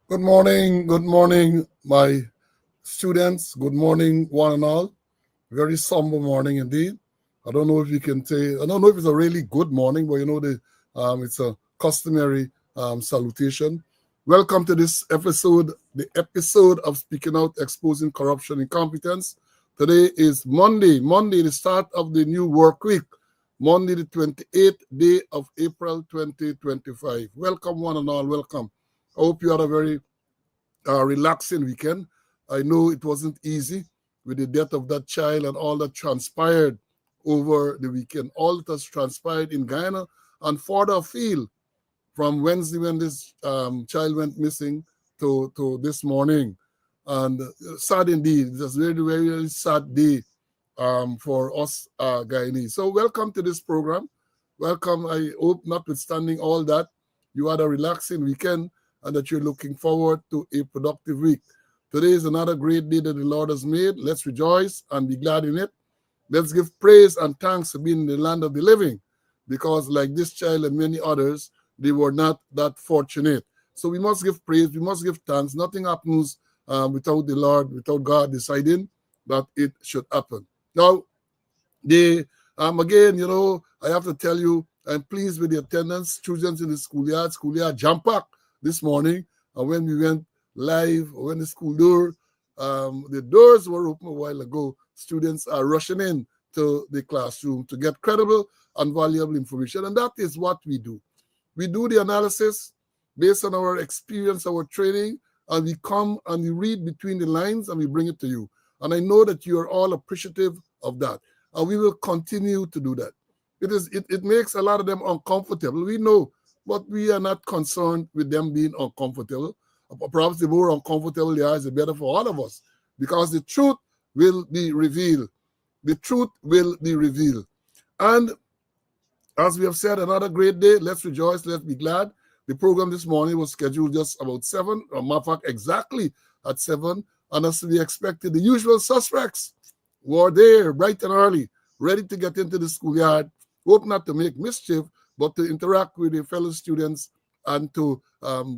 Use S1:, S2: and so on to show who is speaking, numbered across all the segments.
S1: Good morning, my students. Good morning, one and all. Very somber morning indeed. I don't know if you can say. I don't know if it's a really good morning, but it's a customary salutation. Welcome to this episode, the episode of Speaking Out, Exposing Corruption, Incompetence. Today is Monday, the start of the new work week. Monday, the 28th day of April 2025. Welcome, one and all. Welcome. I hope you had a very relaxing weekend. I know it wasn't easy with the death of that child and all that transpired over the weekend. All that has transpired in Guyana and further afield from Wednesday when this child went missing to this morning. And sad indeed. It was a very, very, very sad day for us Guyanese. So welcome to this program. Welcome. I hope, notwithstanding all that, you had a relaxing weekend and that you're looking forward to a productive week. Today is another great day that the Lord has made. Let's rejoice and be glad in it. Let's give praise and thanks for being in the land of the living, because like this child and many others, they were not that fortunate. So we must give praise, we must give thanks. Nothing happens without the Lord, without God deciding that it should happen. Now, again, I have to tell you, I'm pleased with the attendance. Students in the schoolyard jam-packed this morning. And when we went live, when the doors were open a while ago, students are rushing in to the classroom to get credible and valuable information. And that is what we do. We do the analysis based on our experience, our training, and we come and we read between the lines and we bring it to you. And I know that you are all appreciative of that. And we will continue to do that. It makes a lot of them uncomfortable. We know, but we are not concerned with them being uncomfortable. Perhaps the more uncomfortable they are, the better for all of us, because the truth will be revealed. The truth will be revealed. And as we have said, another great day. Let's rejoice. Let's be glad. The program this morning was scheduled just about 7, or matter of fact, exactly at 7. And as we expected, the usual suspects were there bright and early, ready to get into the schoolyard, hope not to make mischief, but to interact with their fellow students and to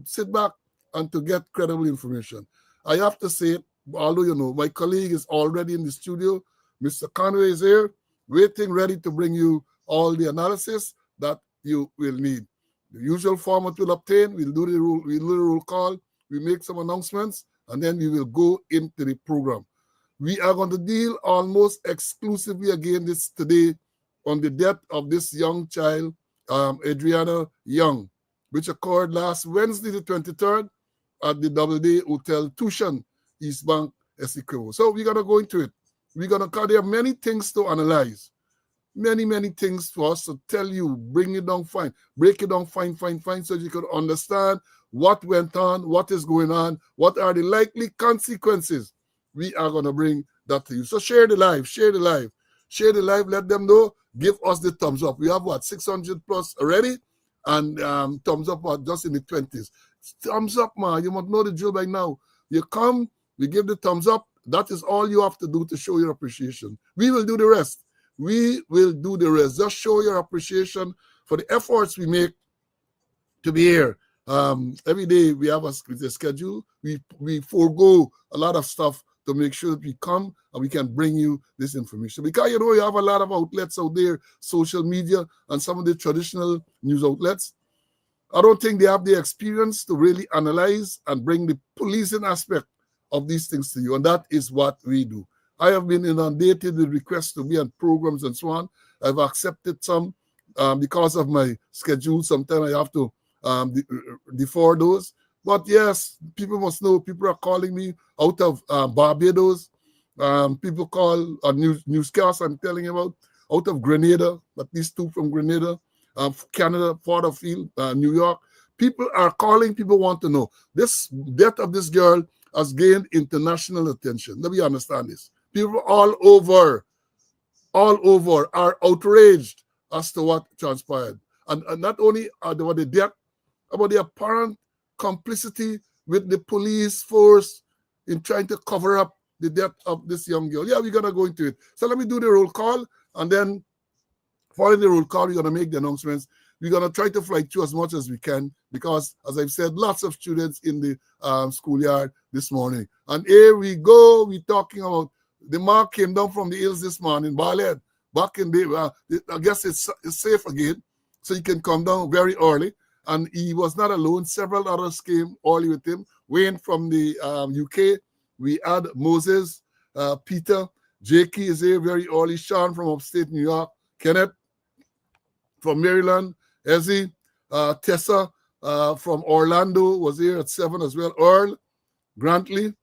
S1: sit back and to get credible information. I have to say, although my colleague is already in the studio, Mr. Conway is here, waiting, ready to bring you all the analysis that you will need. The usual format will obtain. We'll do the roll call. We make some announcements, and then we will go into the program. We are going to deal almost exclusively again today on the death of this young child, Adriana Young, which occurred last Wednesday, the 23rd, at the Doubleday Hotel Tushan, East Bank, Essequibo. So we're going to go into it. We're going to cover there are many things to analyze. Many things for us to tell you, break it down fine, so you can understand what went on, what is going on, what are the likely consequences. We are going to bring that to you. So share the live, let them know, give us the thumbs up. We have 600 plus already, and thumbs up just in the 20s. Thumbs up, man. You must know the drill by now. You come, we give the thumbs up. That is all you have to do to show your appreciation. We will do the rest. Just show your appreciation for the efforts we make to be here. Every day we have a schedule. We forego a lot of stuff to make sure that we come and we can bring you this information. Because you have a lot of outlets out there, social media and some of the traditional news outlets. I don't think they have the experience to really analyze and bring the policing aspect of these things to you. And that is what we do. I have been inundated with requests to be on programs and so on. I've accepted some because of my schedule. Sometimes I have to defer those. But yes, people must know. People are calling me out of Barbados. People call a newscast I'm telling you about out of Grenada, at least 2 from Grenada, Canada, Porterfield, New York. People are calling. People want to know. This death of this girl has gained international attention. Let me understand this. People all over are outraged as to what transpired. And not only about the death, about the apparent complicity with the police force in trying to cover up the death of this young girl. Yeah, we're going to go into it. So let me do the roll call, and then following the roll call, we're going to make the announcements. we're going to try to fly through as much as we can because, as I've said, lots of students in the schoolyard this morning. And here we go. We're talking about the mark came down from the hills this morning, Balad. Back in the, I guess it's safe again, so he can come down very early. And he was not alone. Several others came early with him. Wayne from the UK. We had Moses, Peter, Jakey is here very early. Sean from upstate New York. Kenneth from Maryland. Ezzy, Tessa from Orlando was here at 7 as well. Earl, Grantley.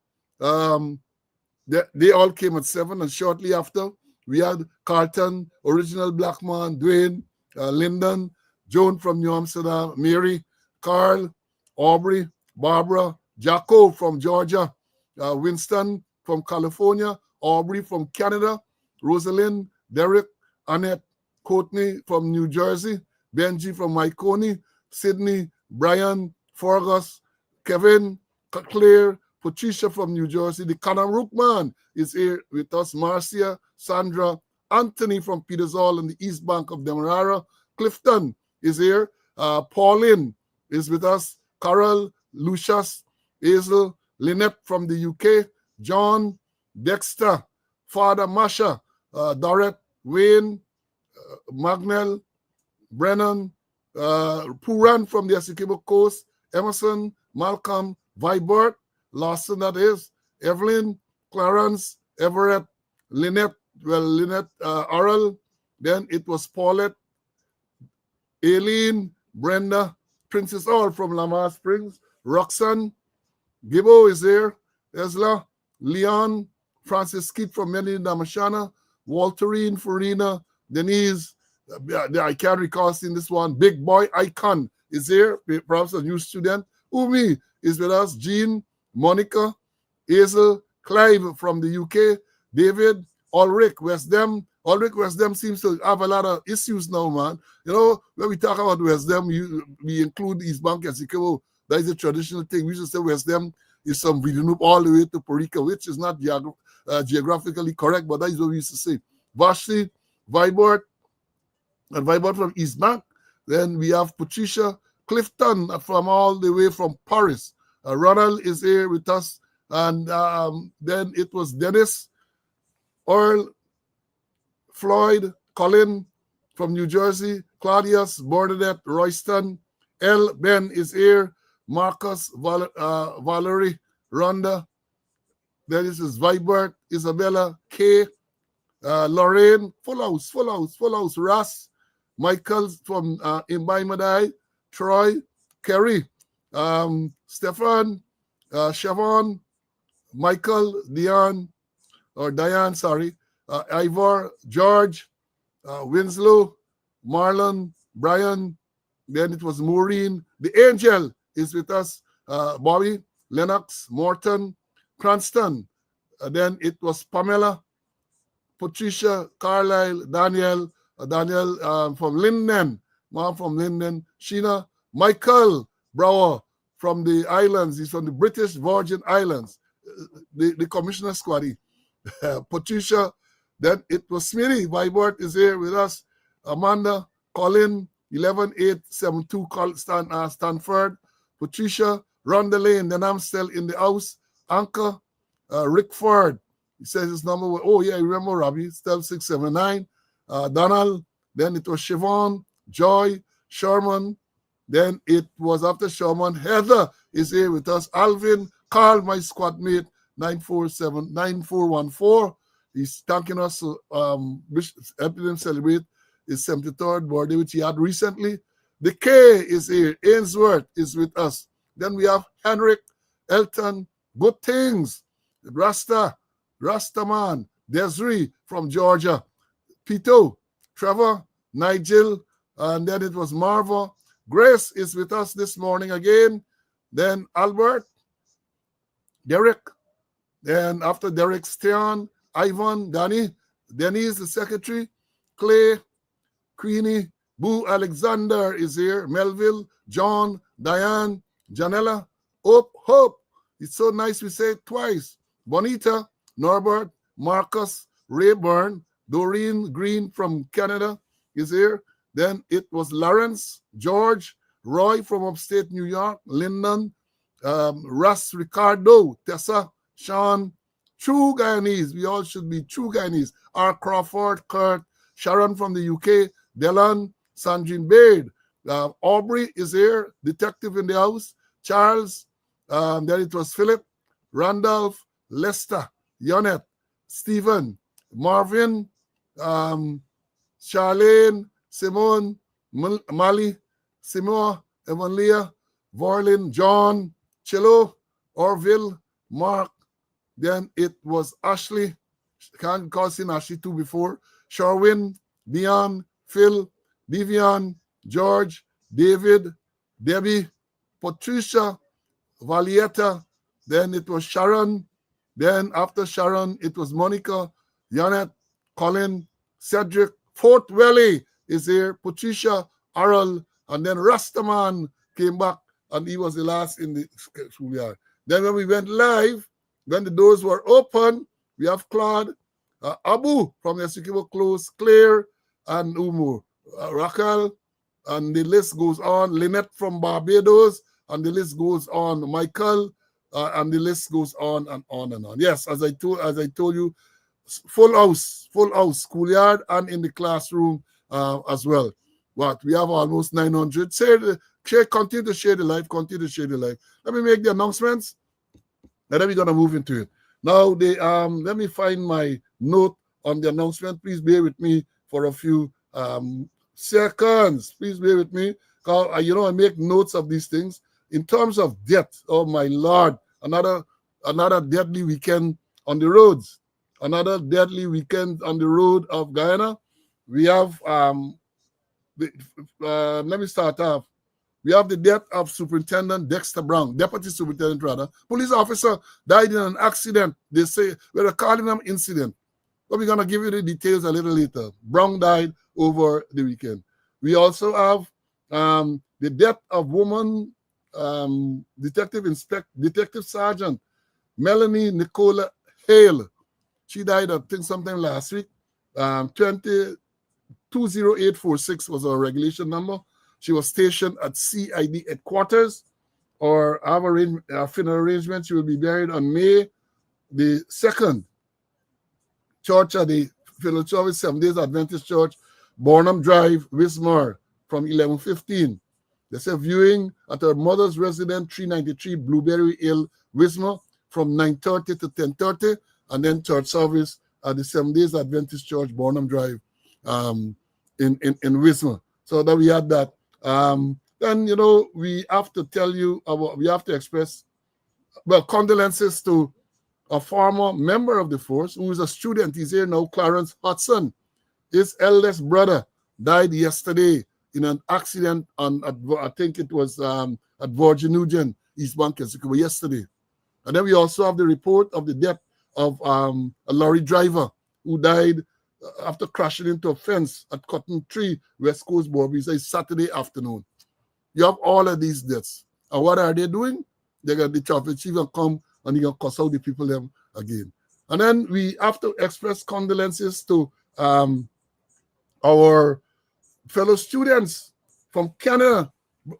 S1: They all came at 7, and shortly after, we had Carlton, Original Black Man, Dwayne, Lyndon, Joan from New Amsterdam, Mary, Carl, Aubrey, Barbara, Jacko from Georgia, Winston from California, Aubrey from Canada, Rosalind, Derek, Annette, Courtney from New Jersey, Benji from Myconi, Sydney, Brian, Fergus, Kevin, Claire, Patricia from New Jersey, the Kanaruk man is here with us, Marcia, Sandra, Anthony from Peters Hall in the East Bank of Demerara, Clifton is here, Pauline is with us, Carol, Lucius, Hazel, Lynette from the UK, John, Dexter, Father Masha, Dorrit, Wayne, Magnell, Brennan, Puran from the Essequibo Coast, Emerson, Malcolm, Vibert, Lawson, that is, Evelyn, Clarence, Everett, Lynette, Oral, then it was Paulette, Aileen, Brenda, Princess All from Lamar Springs, Roxanne, Gibbo is here, Esla, Leon, Francis Skip from Medina Damashana, Walterine, Farina, Denise, I can't recall seeing this one, Big Boy Icon is here, perhaps a new student, Umi is with us, Jean, Monica, Hazel, Clive from the UK, David, Ulrich Westdam. Ulrich Westdam seems to have a lot of issues now, man. You know, when we talk about Westdam, we include East Bank and Sikimo. That is a traditional thing. We used to say Westdam is from Vidanup all the way to Porica, which is not geographically correct, but that is what we used to say. Vashti, Vibert, and Vibert from East Bank. Then we have Patricia, Clifton from all the way from Paris. Ronald is here with us. And then it was Dennis, Earl, Floyd, Colin from New Jersey, Claudius, Bernadette, Royston, L. Ben is here, Marcus, Valerie, Rhonda. Then this is Vibert, Isabella, Kay, Lorraine, full house, Russ, Michael from Imbai Troy, Kerry, Stefan, Siobhan, Michael, Diane, Ivor, George, Winslow, Marlon, Brian, then it was Maureen. The angel is with us, Bobby, Lennox, Morton, Cranston. Then it was Pamela, Patricia, Carlisle, Daniel from Linden, Mom from Linden, Sheena, Michael Brower from the islands. He's from the British Virgin Islands, the commissioner squaddy. Patricia, then it was Smitty. Vibert is here with us. Amanda, Colin, 11872 Stanford. Patricia, Rhonda Lane, then I'm still in the house. Anka, Rick Ford. He says his number was, oh yeah, I remember Robbie, still 679. Donald, then it was Siobhan, Joy, Sherman. Then it was after Sherman, Heather is here with us. Alvin, Carl, my squad mate, 9414. He's thanking us, helping him celebrate his 73rd birthday, which he had recently. The K is here. Ainsworth is with us. Then we have Henrik, Elton, Good Things, Rastaman, Desiree from Georgia, Pito, Trevor, Nigel, and then it was Marva. Grace is with us this morning again. Then Albert, Derek, then after Derek, Stian, Ivan, Danny, Denise, the secretary, Clay, Queenie, Boo Alexander is here, Melville, John, Diane, Janella, Hope. It's so nice we say it twice. Bonita, Norbert, Marcus, Rayburn, Doreen Green from Canada is here. Then it was Lawrence, George, Roy from upstate New York, Lyndon, Russ, Ricardo, Tessa, Sean, true Guyanese. We all should be true Guyanese. R. Crawford, Kurt, Sharon from the UK, Dylan, Sandrine Baird. Aubrey is here, detective in the house. Charles, then it was Philip, Randolph, Lester, Yonet, Stephen, Marvin, Charlene, Simone, Mali, Simoa, Evanlia, Vorlin, John, Chilo, Orville, Mark. Then it was Ashley. Can't call in Ashley too before. Sherwin, Dion, Phil, Vivian, George, David, Debbie, Patricia, Valietta. Then it was Sharon. Then after Sharon, it was Monica, Janet, Colin, Cedric, Fort Valley is here, Patricia, Arl, and then Rastaman came back, and he was the last in the schoolyard. Then when we went live, when the doors were open, we have Claude, Abu from the Essequibo Close, Claire, and Umu, Raquel, and the list goes on. Lynette from Barbados, and the list goes on. Michael, and the list goes on and on and on. Yes, as I told you, full house, schoolyard and in the classroom as well. What we have almost 900. Continue to share the live. Continue to share the live. Let me make the announcements, and then we're gonna move into it. Now, let me find my note on the announcement. Please bear with me for a few seconds. Please bear with me. I make notes of these things. In terms of death, oh my Lord, another deadly weekend on the roads. Another deadly weekend on the road of Guyana. We have, let me start off. We have the death of Superintendent Dexter Brown, Deputy Superintendent rather. Police officer died in an accident. They say, we're calling them incident. But we're going to give you the details a little later. Brown died over the weekend. We also have the death of woman Detective Sergeant Melanie Nicola Hale. She died, I think, sometime last week. 20846 was her regulation number. She was stationed at CID headquarters, or our funeral arrangement. She will be buried on May the 2nd. Church at the funeral service, Seventh Days Adventist Church, Bornham Drive, Wismar, from 11:15. They say viewing at her mother's residence, 393 Blueberry Hill, Wismar, from 9:30 to 10:30, and then church service at the Seventh Days Adventist Church, Bornham Drive, in Wismar. So that we had that. Then, we have to tell you, we have to express, condolences to a former member of the force who is a student. He's here now, Clarence Hudson. His eldest brother died yesterday in an accident I think it was at Virgin Nugent, East Bank, yesterday. And then we also have the report of the death of a lorry driver who died after crashing into a fence at Cotton Tree, West Coast Borby, Saturday afternoon. You have all of these deaths. And what are they doing? They're going to the traffic chief and come and they're going to cuss out the people them again. And then we have to express condolences to our fellow students from Canada,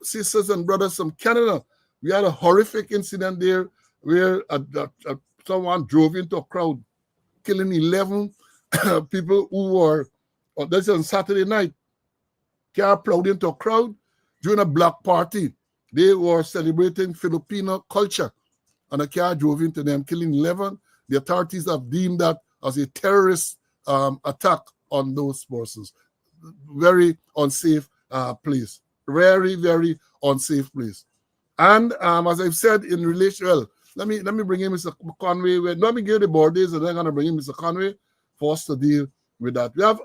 S1: sisters and brothers from Canada. We had a horrific incident there where someone drove into a crowd, killing 11 people who were, this is on Saturday night, car plowed into a crowd during a black party. They were celebrating Filipino culture, and a car drove into them, killing 11. The authorities have deemed that as a terrorist attack on those persons. Very unsafe place. Very, very unsafe place. And as I've said in relation, well, let me bring in Mr. Conway. Let me give the board days, and then I'm going to bring in Mr. Conway for us to deal with that. We have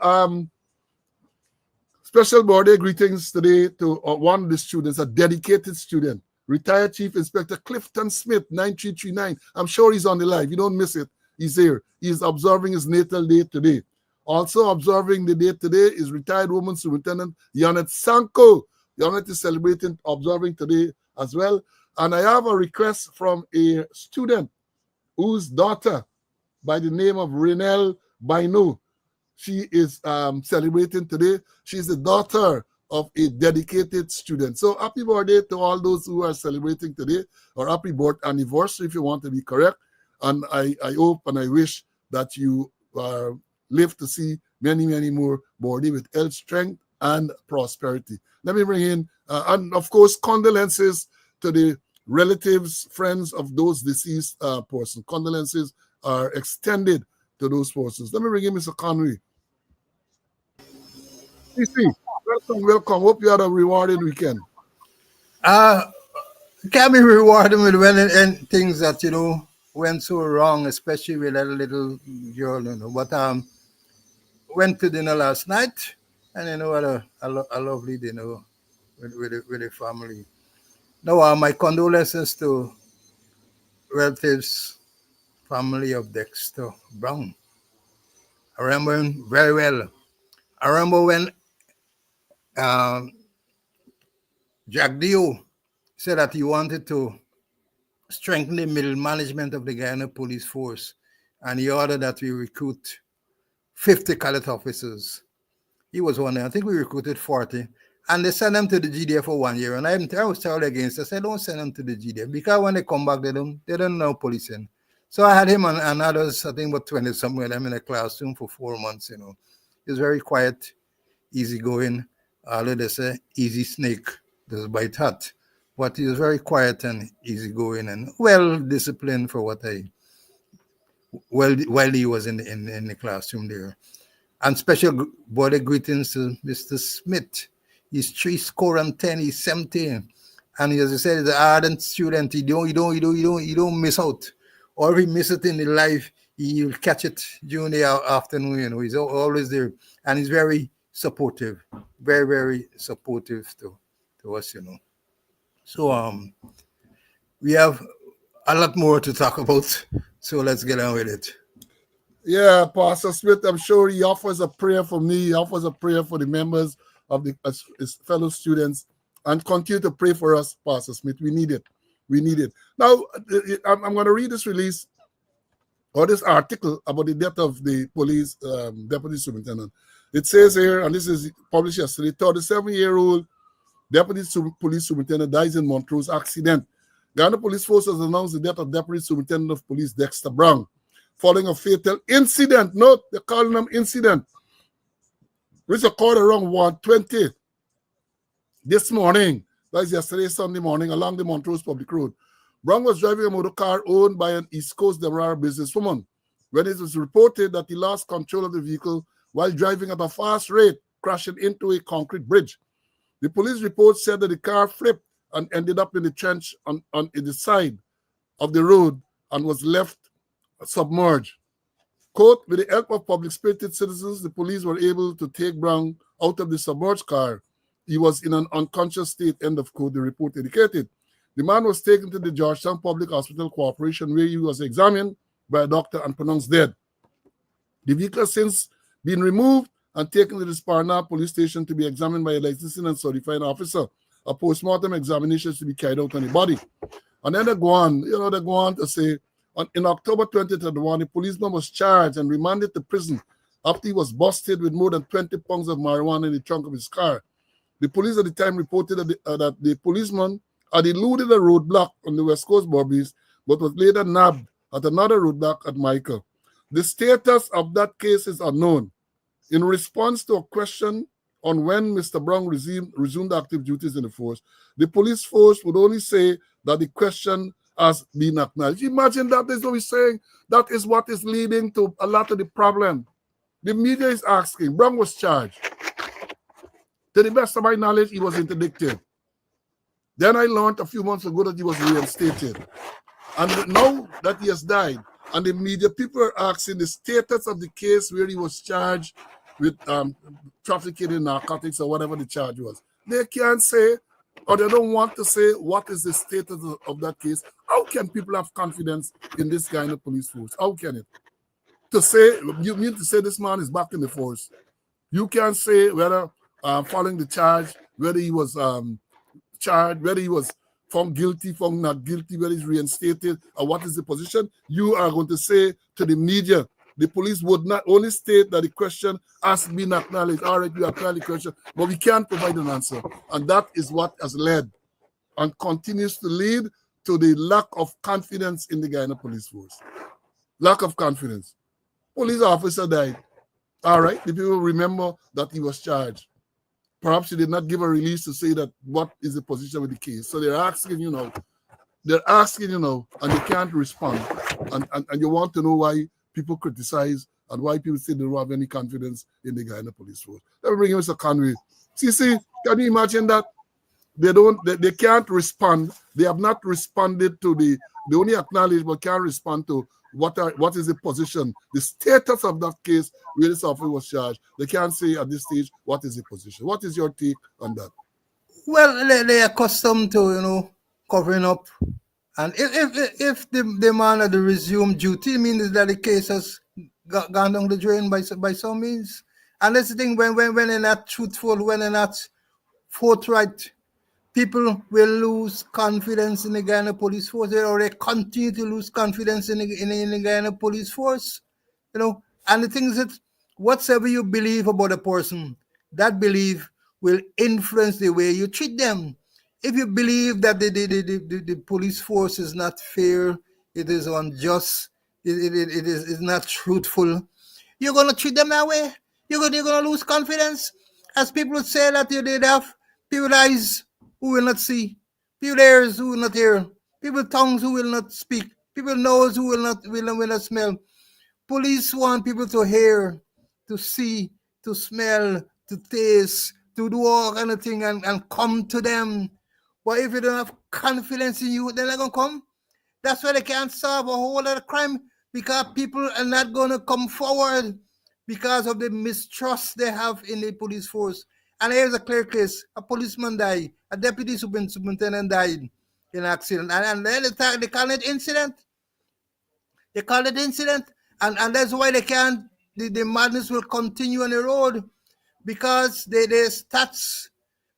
S1: special board day greetings today to one of the students, a dedicated student, retired Chief Inspector Clifton Smith, 9339. I'm sure he's on the live. You don't miss it. He's here. He's observing his natal day today. Also observing the day today is retired woman Superintendent Janet Sanko. Janet is observing today as well. And I have a request from a student whose daughter by the name of Renelle Bainu. she is celebrating today. She's the daughter of a dedicated student. So happy birthday to all those who are celebrating today, or happy birth anniversary if you want to be correct. And I hope and I wish that you live to see many, many more birthday with health, strength, and prosperity. Let me bring in, and of course, condolences to the relatives, friends of those deceased persons. Condolences are extended to those persons. Let me bring in Mr. Conway. CC, welcome, welcome. Hope you had a rewarding weekend.
S2: Uh, can be rewarding with when and things that went so wrong, especially with that little girl. But went to dinner last night, and what a lovely dinner with the family. Now, my condolences to relatives, family of Dexter Brown. I remember him very well. I remember when um, Jack Dio said that he wanted to strengthen the middle management of the Guyana police force, and he ordered that we recruit 50 cadet officers. He was one. I think we recruited 40, and they sent them to the GDF for 1 year. And I was totally against. I said, don't send them to the GDF because when they come back, they don't know policing. So I had him and others, I think about 20 somewhere, them in a classroom for 4 months. He was very quiet, easygoing. Although they say easy snake does bite hot, but he was very quiet and easygoing and well disciplined for what I while he was in the classroom there. And special birthday greetings to Mr. Smith. He's 3 score and 10. He's 17, and as I said, he's an ardent student. He don't miss out. Or if he miss it in the life, he'll catch it during the afternoon. He's always there, and he's very supportive, very very supportive to us. So we have a lot more to talk about. So let's get on with it.
S1: Yeah, Pastor Smith, I'm sure he offers a prayer for me. He offers a prayer for the members of his fellow students, and continue to pray for us, Pastor Smith. We need it. We need it. Now, I'm going to read this release or this article about the death of the police deputy superintendent. It says here, and this is published yesterday, 37-year-old deputy police superintendent dies in Montrose accident. Ghana Police Force has announced the death of Deputy Superintendent of Police Dexter Brown following a fatal incident. Note, they're calling them incident, which occurred around 1:20 this morning. That is yesterday, Sunday morning, along the Montrose Public Road. Brown was driving a motor car owned by an East Coast Demerara businesswoman when it was reported that he lost control of the vehicle while driving at a fast rate, crashing into a concrete bridge. The police report said that the car flipped and ended up in the trench on the side of the road and was left submerged. Quote, with the help of public spirited citizens, the police were able to take Brown out of the submerged car. He was in an unconscious state, end of quote, the report indicated. The man was taken to the Georgetown Public Hospital Corporation, where he was examined by a doctor and pronounced dead. The vehicle has since been removed and taken to the Sparna police station to be examined by a licensed and certified officer. A post-mortem examination is to be carried out on the body. And then they go on to say, in October 2021, a policeman was charged and remanded to prison after he was busted with more than 20 pounds of marijuana in the trunk of his car. The police at the time reported that the policeman had eluded a roadblock on the West Coast Bobbies, but was later nabbed at another roadblock at Michael. The status of that case is unknown. In response to a question on when Mr. Brown resumed active duties in the force, the police force would only say that the question has been acknowledged. Imagine that is what we're saying. That is what is leading to a lot of the problem. The media is asking. Brown was charged. To the best of my knowledge, he was interdicted. Then I learned a few months ago that he was reinstated. And now that he has died, and the media people are asking the status of the case where he was charged with trafficking in narcotics or whatever the charge was. They can't say, or they don't want to say, what is the status of that case. How can people have confidence in this kind of police force? How can it? To say, you mean to say this man is back in the force. You can't say whether following the charge, whether he was charged, whether he was found guilty, found not guilty, whether he's reinstated, or what is the position. You are going to say to the media the police would not only state that the question has been acknowledged. All right, we acknowledge the question, but we can't provide an answer. And that is what has led and continues to lead to the lack of confidence in the Guyana police force. Lack of confidence. Police officer died. All right, the people remember that he was charged. Perhaps he did not give a release to say that what is the position with the case. So they're asking, and they can't respond. And you want to know why people criticize and why people say they don't have any confidence in the Guyana police force. Let me bring in Mr. Conway. See, can you imagine that? They can't respond. They have not responded to they only acknowledge but can't respond to what is the position, the status of that case where this officer was charged. They can't say at this stage what is the position. What is your take on that?
S2: Well, they're accustomed to, covering up. And if the man had resumed duty, means that the case has gone down the drain by some means. And that's the thing, when they're not truthful, when they're not forthright, people will lose confidence in the Guyana police force, or they continue to lose confidence in the Guyana police force. And the thing is that whatever you believe about a person, that belief will influence the way you treat them. If you believe that the police force is not fair, it is unjust, it is not truthful, you're going to treat them that way. You're going to lose confidence. As people say that you did have people eyes who will not see, people ears who will not hear, people tongues who will not speak, people nose who will not smell. Police want people to hear, to see, to smell, to taste, to do all kind of thing and come to them. But if you don't have confidence in you, they're not going to come. That's why they can't solve a whole lot of crime, because people are not going to come forward because of the mistrust they have in the police force. And here's a clear case. A policeman died. A deputy superintendent died in an accident. And then they call it incident. They call it incident. And that's why they can't, the madness will continue on the road, because they stats,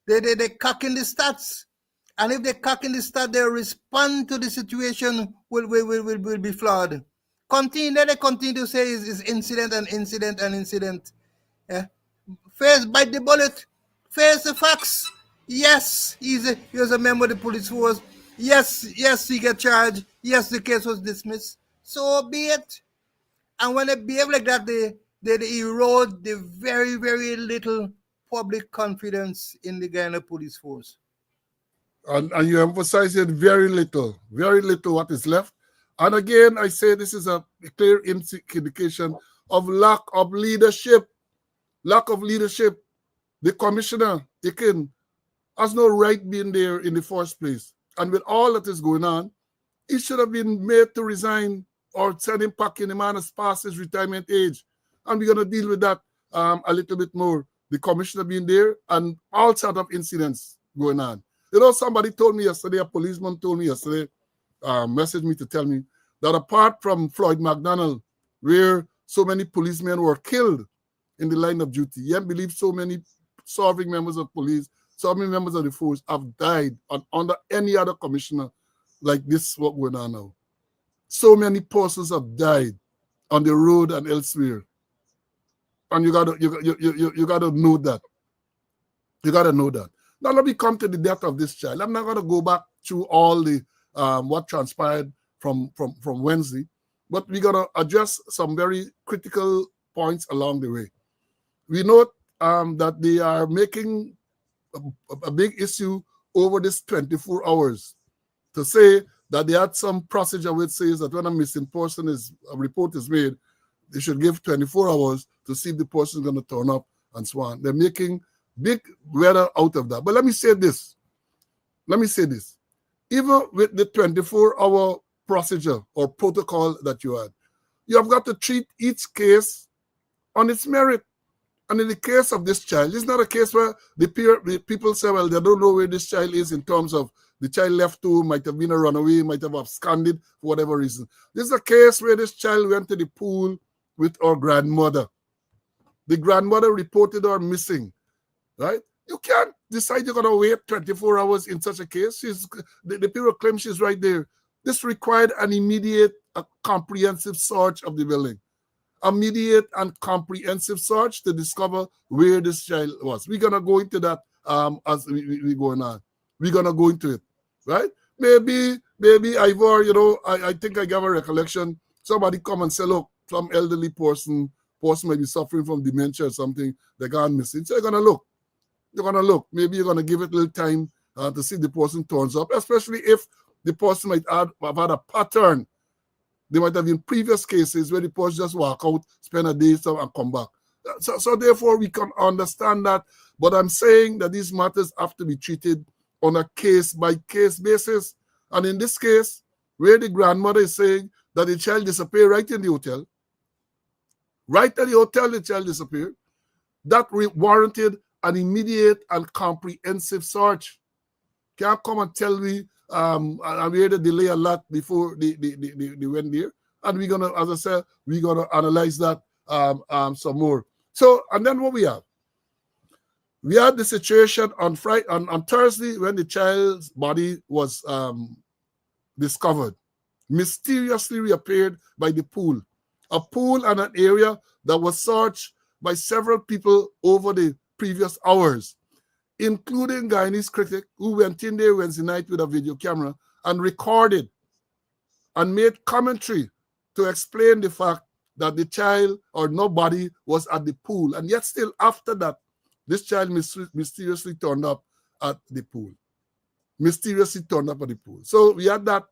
S2: they cock in the stats. And if they cock in the stats, their respond to the situation will be flawed. They continue to say is incident and incident and incident. Yeah. First, bite the bullet. Face the facts. Yes, he was a member of the police force. Yes, he got charged. Yes, the case was dismissed. So be it. And when they behave like that, they erode the very, very little public confidence in the Guyana police force.
S1: And you emphasize it very little what is left. And again, I say this is a clear indication of lack of leadership. Lack of leadership. The commissioner, Ikin, has no right being there in the first place. And with all that is going on, he should have been made to resign or send him packing. The man has passed his retirement age. And we're going to deal with that a little bit more. The commissioner being there and all sort of incidents going on. Somebody told me yesterday, a policeman told me yesterday, messaged me to tell me that apart from Floyd McDonald, where so many policemen were killed in the line of duty, he believed so many serving members of police, so many members of the force have died under any other commissioner like this, what going on now. So many persons have died on the road and elsewhere. And you gotta know that. You gotta know that. Now let me come to the death of this child. I'm not gonna go back through all the what transpired from Wednesday, but we're gonna address some very critical points along the way. We note that they are making a big issue over this 24 hours to say that they had some procedure which says that when a missing person a report is made, they should give 24 hours to see if the person is going to turn up and so on. They're making big weather out of that. But let me say this. Even with the 24-hour procedure or protocol that you had, you have got to treat each case on its merit. And in the case of this child, it's not a case where the people say, well, they don't know where this child is in terms of the child left home, might have been a runaway, might have absconded for whatever reason. This is a case where this child went to the pool with her grandmother. The grandmother reported her missing, right? You can't decide you're going to wait 24 hours in such a case. The people claim she's right there. This required an immediate, comprehensive search of the building. immediate and comprehensive search to discover where this child was. We're gonna go into that as we going on. We're gonna go into it, right? Maybe Ivor, I think I got a recollection. Somebody come and say, look, some elderly person may be suffering from dementia or something. They gone missing. So you're gonna look. You're gonna look. Maybe you're gonna give it a little time to see if the person turns up, especially if the person might have had a pattern. There might have been previous cases where the person just walk out, spend a day, and come back. So therefore, we can understand that. But I'm saying that these matters have to be treated on a case-by-case basis. And in this case, where the grandmother is saying that the child disappeared right in the hotel, right at the hotel, the child disappeared, that warranted an immediate and comprehensive search. Can't come and tell me and we had to delay a lot before they went there. And we're gonna, as I said, we're gonna analyze that some more. So, and then what we have? We had the situation on Friday, on Thursday, when the child's body was discovered, mysteriously reappeared by the pool, a pool and an area that was searched by several people over the previous hours, including Guyanese critic who went in there Wednesday night with a video camera and recorded and made commentary to explain the fact that the child or nobody was at the pool. And yet still after that, this child mysteriously turned up at the pool. Mysteriously turned up at the pool. So we had that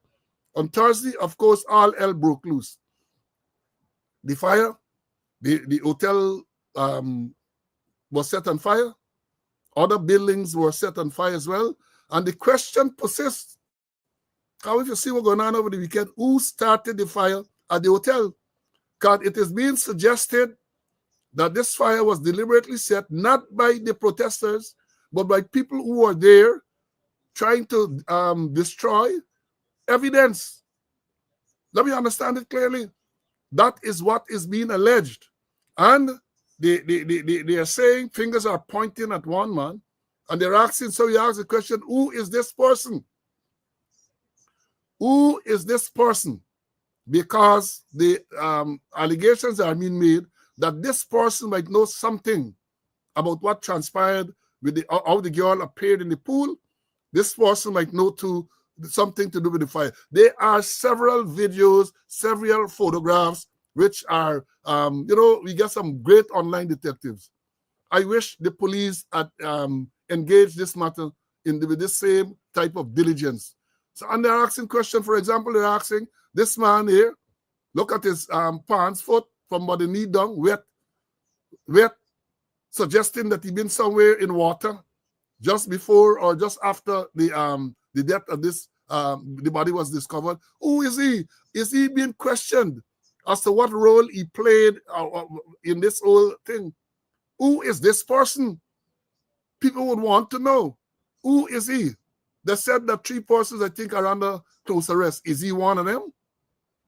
S1: on Thursday. Of course, all hell broke loose. The fire, the hotel was set on fire. Other buildings were set on fire as well. And the question persists. How if you see what's going on over the weekend, who started the fire at the hotel? Because it is being suggested that this fire was deliberately set not by the protesters, but by people who were there trying to destroy evidence. Let me understand it clearly. That is what is being alleged. And they are saying fingers are pointing at one man, and they're asking, so you ask the question, who is this person? Who is this person? Because the allegations are being made that this person might know something about what transpired with how the girl appeared in the pool. This person might know something to do with the fire. There are several videos, several photographs, which are, we get some great online detectives. I wish the police had engaged this matter with this same type of diligence. So, and they're asking questions. For example, they're asking this man here, look at his pants, foot from about the knee down, wet, suggesting that he'd been somewhere in water just before or just after the death of this, the body was discovered. Who is he? Is he being questioned as to what role he played in this whole thing? Who is this person? People would want to know. Who is he? They said that 3 persons, I think, are under close arrest. Is he one of them?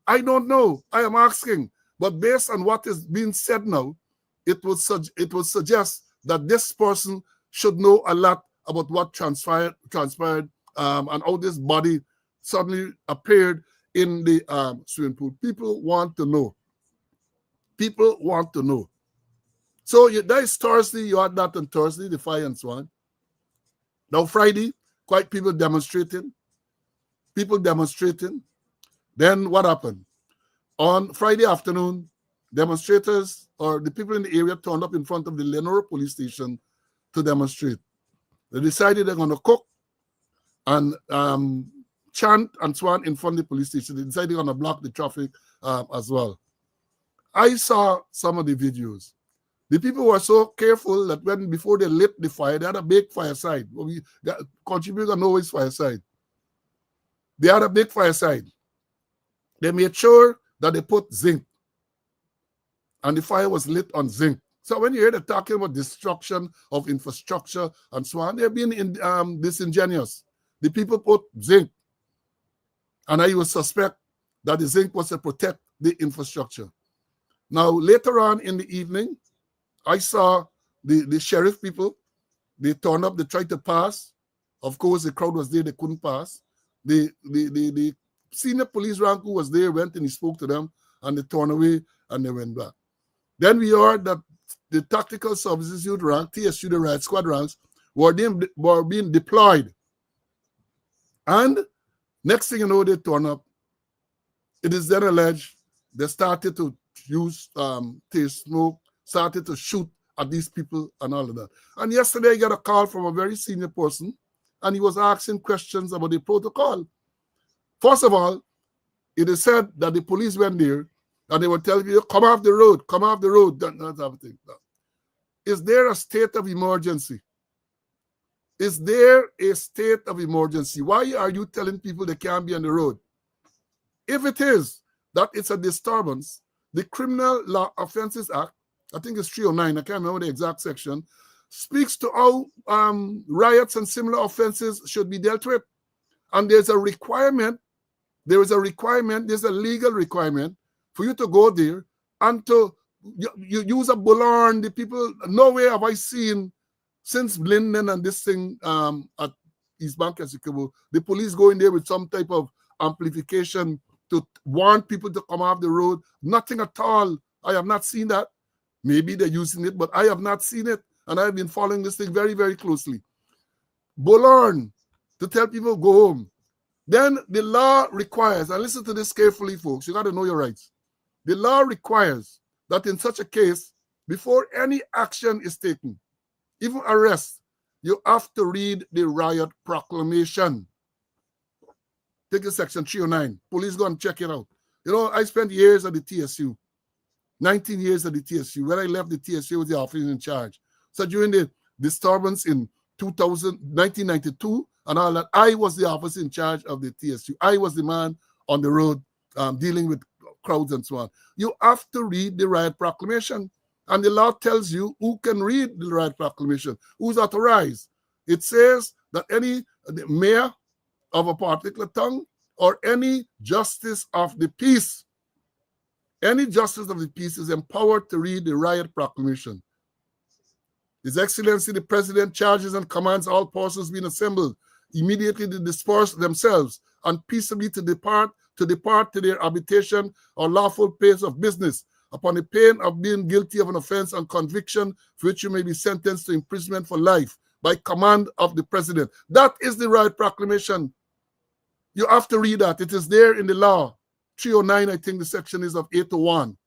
S1: I don't know. I am asking. But based on what is being said now, it would suggest that this person should know a lot about what transpired and how this body suddenly appeared in the swimming pool. People want to know. People want to know. So that is Thursday. You had that on Thursday, the fire and so on. Now Friday, quite people demonstrating. Then what happened? On Friday afternoon, demonstrators or the people in the area turned up in front of the Lenore police station to demonstrate. They decided they're going to cook and chant and so on in front of the police station. They decided they're going to block the traffic as well. I saw some of the videos. The people were so careful that before they lit the fire, they had a big fireside. Contributors know it's fireside. They had a big fireside. They made sure that they put zinc. And the fire was lit on zinc. So when you hear them talking about destruction of infrastructure and so on, they're being disingenuous. The people put zinc. And I would suspect that the zinc was to protect the infrastructure. Now, later on in the evening, I saw the sheriff people. They turned up, they tried to pass. Of course, the crowd was there, they couldn't pass. The senior police rank who was there went and he spoke to them, and they turned away and they went back. Then we heard that the Tactical Services Unit rank, TSU, the Riot Squad ranks, were being deployed. And next thing you know, they turn up. It is then alleged they started to use taste smoke, started to shoot at these people and all of that. And yesterday I got a call from a very senior person, and he was asking questions about the protocol. First of all, it is said that the police went there and they were telling you, come off the road, that type of thing. Is there a state of emergency? Is there a state of emergency? Why are you telling people they can't be on the road? If it is that it's a disturbance, the Criminal Law Offences Act, I think it's 309, I can't remember the exact section, speaks to how riots and similar offenses should be dealt with. And there's a requirement, there's a legal requirement for you to go there and to you use a bullhorn. The people, nowhere have I seen since Linden and this thing at East Bank Essequibo, the police go in there with some type of amplification to warn people to come off the road. Nothing at all. I have not seen that. Maybe they're using it, but I have not seen it. And I've been following this thing very, very closely. Bullhorn to tell people go home. Then the law requires, and listen to this carefully, folks, you got to know your rights. The law requires that in such a case, before any action is taken, even arrest, you have to read the riot proclamation. Take a section 309. Police go and check it out. You know, I spent years at the TSU, 19 years at the TSU. When I left the TSU, was the officer in charge. So during the disturbance in 1992 and all that, I was the officer in charge of the TSU. I was the man on the road dealing with crowds and so on. You have to read the riot proclamation. And the law tells you who can read the riot proclamation, who's authorized. It says that the mayor of a particular town or any justice of the peace, any justice of the peace is empowered to read the riot proclamation. His Excellency the President charges and commands all persons being assembled immediately to disperse themselves and peaceably to depart to their habitation or lawful place of business, upon the pain of being guilty of an offense and conviction for which you may be sentenced to imprisonment for life by command of the President. That is the riot proclamation. You have to read that. It is there in the law. 309, I think the section is of 801.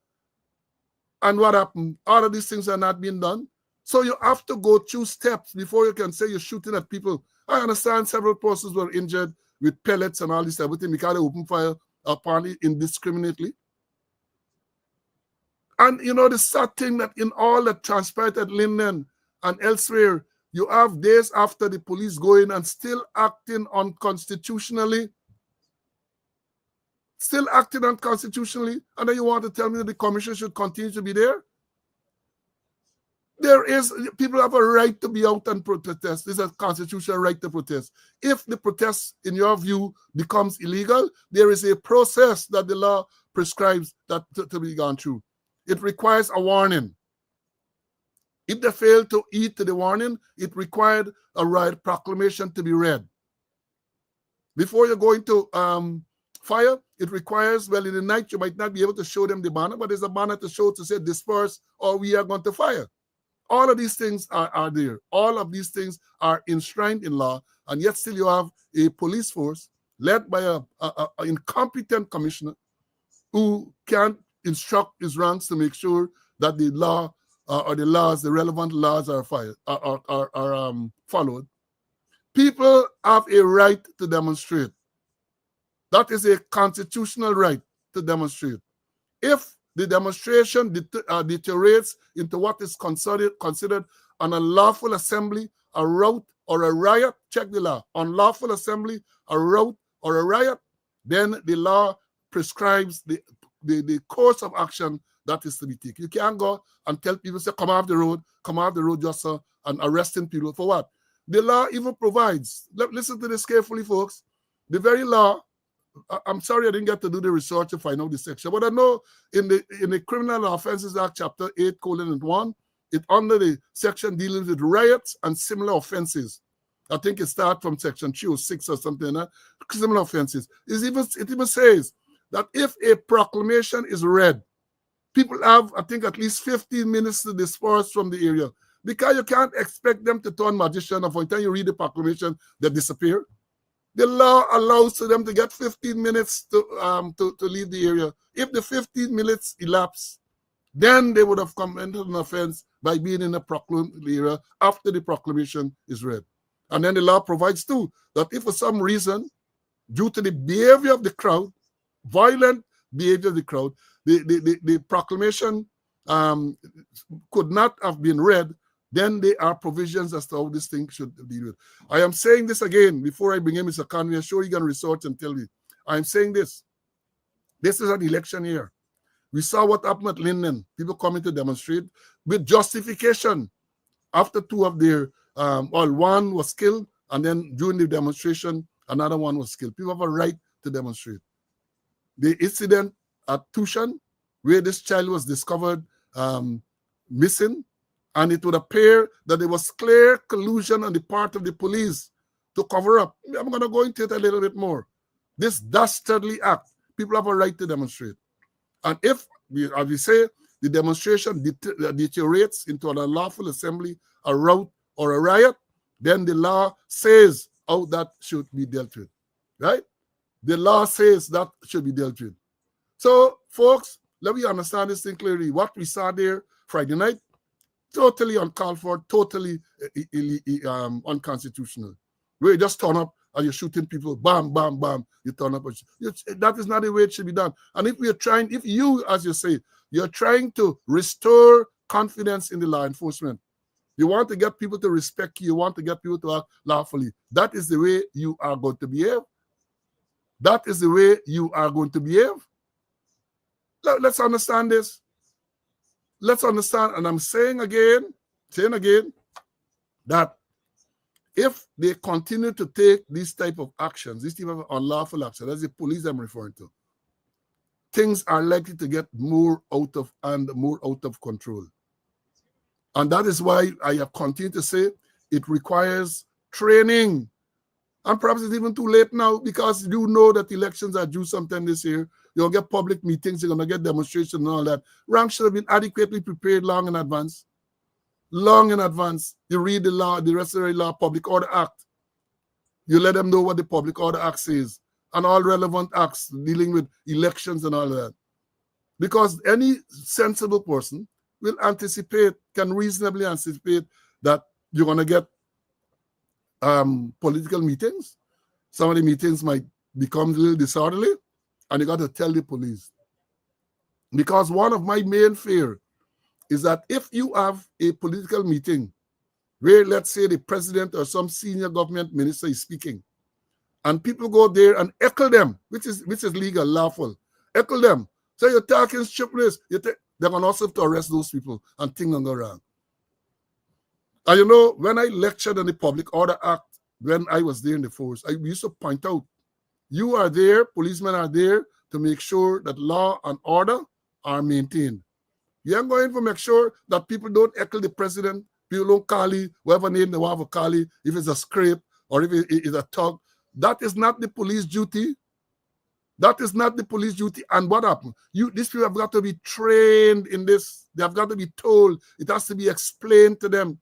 S1: And what happened? All of these things are not being done. So you have to go through steps before you can say you're shooting at people. I understand several persons were injured with pellets and all this everything because they opened fire apparently indiscriminately. And you know the sad thing that in all that transpired at Linden and elsewhere, you have days after the police go in and still acting unconstitutionally. Still acting unconstitutionally. And then you want to tell me that the commission should continue to be there? People have a right to be out and protest. There's a constitutional right to protest. If the protest, in your view, becomes illegal, there is a process that the law prescribes that to be gone through. It requires a warning. If they fail to heed to the warning, it required a riot proclamation to be read. Before you go into fire, it requires, well, in the night, you might not be able to show them the banner, but there's a banner to show to say disperse or we are going to fire. All of these things are there. All of these things are enshrined in law, and yet still you have a police force led by an incompetent commissioner who can't instruct his ranks to make sure that the law or the relevant laws are followed. People have a right to demonstrate. That is a constitutional right to demonstrate. If the demonstration deteriorates into what is considered an unlawful assembly, a rout, or a riot, check the law, unlawful assembly, a rout, or a riot, then the law prescribes the course of action that is to be taken. You can't go and tell people, say, come off the road just so, and arresting people for what? The law even provides, listen to this carefully, folks, the very law, I'm sorry I didn't get to do the research to find out the section, but I know in the Criminal Offences Act, Chapter 8:1, it's under the section dealing with riots and similar offenses. I think it starts from section 306 or something like that. Similar offenses. It even says that if a proclamation is read People have, I think, at least 15 minutes to disperse from the area because you can't expect them to turn magician. Of the time you read the proclamation, they disappear. The law allows for them to get 15 minutes to leave the area. If the 15 minutes elapse, then they would have committed an offense by being in a proclaimed area after the proclamation is read. And then the law provides too that if for some reason, due to the behavior of the crowd, violent behavior of the crowd, the proclamation could not have been read, then there are provisions as to how this thing should be read. I am saying this again before I bring in Mr. Conway. I'm sure you can research and tell me. I'm saying this. This is an election year. We saw what happened at Linden. People coming to demonstrate with justification. After two of their, one was killed, and then during the demonstration, another one was killed. People have a right to demonstrate. The incident at Tushan, where this child was discovered missing, and it would appear that there was clear collusion on the part of the police to cover up. I'm going to go into it a little bit more. This dastardly act, people have a right to demonstrate. And if, as we say, the demonstration deteriorates into an unlawful assembly, a rout, or a riot, then the law says how that should be dealt with, right? The law says that should be dealt with. So, folks, let me understand this thing clearly. What we saw there Friday night, totally uncalled for, totally unconstitutional. Where you just turn up and you're shooting people, bam, bam, bam, you turn up. That is not the way it should be done. And if you, as you say, you're trying to restore confidence in the law enforcement, you want to get people to respect you, you want to get people to act lawfully, that is the way you are going to behave. That is the way you are going to behave. Let's understand this. Let's understand, and I'm saying again, that if they continue to take these type of actions, this type of unlawful action, as the police I'm referring to, things are likely to get more out of hand, more out of control. And that is why I have continued to say it requires training. And perhaps it's even too late now because you know that elections are due sometime this year. You'll get public meetings, you're going to get demonstrations and all that. Ranks should have been adequately prepared long in advance. Long in advance. You read the law, the Restoration Law, Public Order Act. You let them know what the Public Order Act says and all relevant acts dealing with elections and all that. Because any sensible person will can reasonably anticipate that you're going to get political meetings. Some of the meetings might become a little disorderly, and you got to tell the police. Because one of my main fear is that if you have a political meeting where, let's say, the president or some senior government minister is speaking, and people go there and heckle them, which is legal, lawful, heckle them. So you're talking stupidness. They're going to also have to arrest those people and things don't go wrong. And you know, when I lectured on the Public Order Act, when I was there in the force, I used to point out, you are there, policemen are there to make sure that law and order are maintained. You ain't going to make sure that people don't heckle the president, people don't call you, whatever name they want to call you, if it's a scrape or if it is a tug. That is not the police duty. That is not the police duty. And what happened? These people have got to be trained in this. They have got to be told. It has to be explained to them.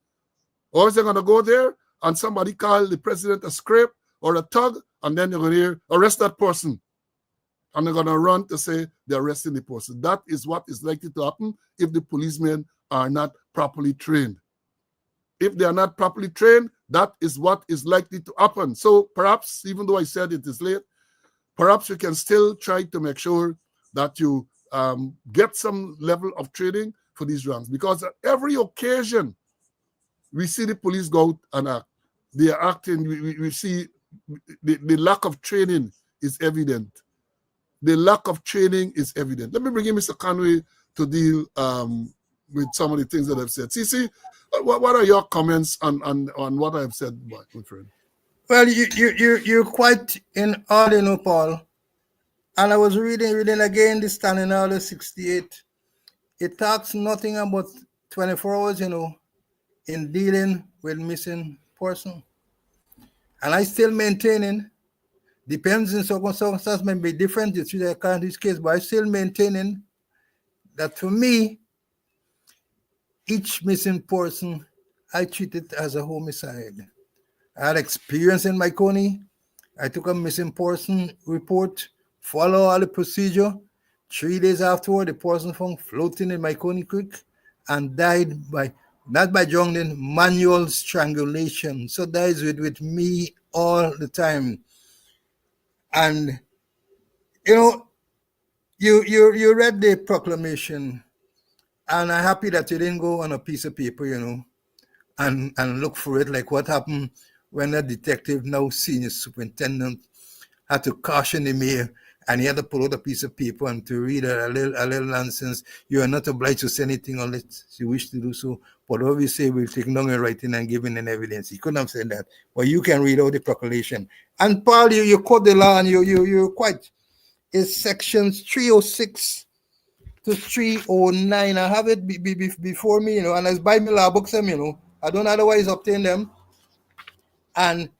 S1: Or is they going to go there and somebody call the president a scrape or a tug, and then they're going to hear, arrest that person. And they're going to run to say they're arresting the person. That is what is likely to happen if the policemen are not properly trained. If they are not properly trained, that is what is likely to happen. So perhaps, even though I said it is late, perhaps you can still try to make sure that you get some level of training for these ranks. Because at every occasion, we see the police go out and act. They are acting. We see the lack of training is evident. The lack of training is evident. Let me bring in Mr. Conway to deal with some of the things that I've said. See, what are your comments on what I've said, my friend?
S2: Well, you're quite in order, Paul. And I was reading again this Standing Order 68. It talks nothing about 24 hours, in dealing with missing person. And I still maintaining, depends in circumstances may be different, it's really a country's case, but I still maintaining that for me, each missing person, I treat it as a homicide. I had experience in Myconi. I took a missing person report, follow all the procedure. 3 days afterward, the person found floating in Myconi Creek and died by not by drowning, manual strangulation. So that is with me all the time. And you know, you read the proclamation, and I'm happy that you didn't go on a piece of paper, and look for it like what happened when a detective, now senior superintendent, had to caution the mayor, and he had to pull out a piece of paper and to read a little nonsense. You are not obliged to say anything unless you wish to do so. But what we say, we'll take down in writing and give in evidence. He couldn't have said that. But you can read out the proclamation. And Paul, you quote the law, and you're quite. It's sections 306 to 309. I have it before me, and it's by me law books, I don't otherwise obtain them. And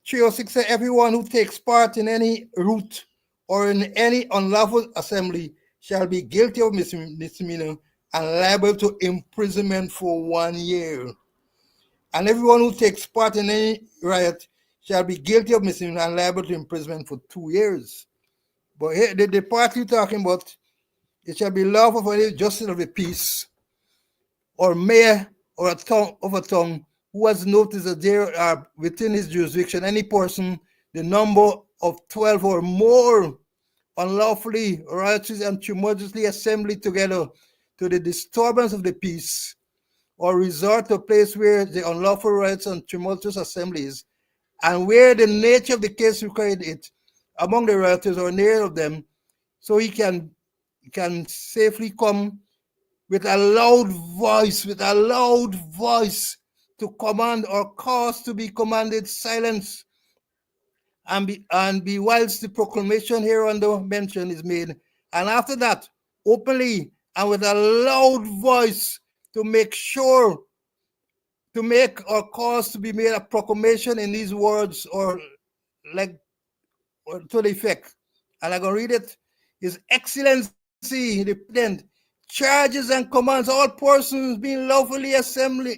S2: 306 says everyone who takes part in any route or in any unlawful assembly shall be guilty of misdemeanor and liable to imprisonment for 1 year. And everyone who takes part in any riot shall be guilty of misdemeanor and liable to imprisonment for 2 years. But here, the part you're talking about, it shall be lawful for any justice of the peace or mayor or a tongue who has noticed that there are within his jurisdiction any person, the number of 12 or more, unlawfully, riotously, and tumultuously assembled together to the disturbance of the peace, or resort to a place where the unlawful riots and tumultuous assemblies, and where the nature of the case required it, among the rioters or near of them, so he can safely come with a loud voice to command or cause to be commanded silence, and be whilst the proclamation hereunder mentioned is made, and after that openly and with a loud voice to make or cause to be made a proclamation in these words, or like, or to the effect, and I'm gonna read it. His Excellency the President charges and commands all persons being lawfully assembled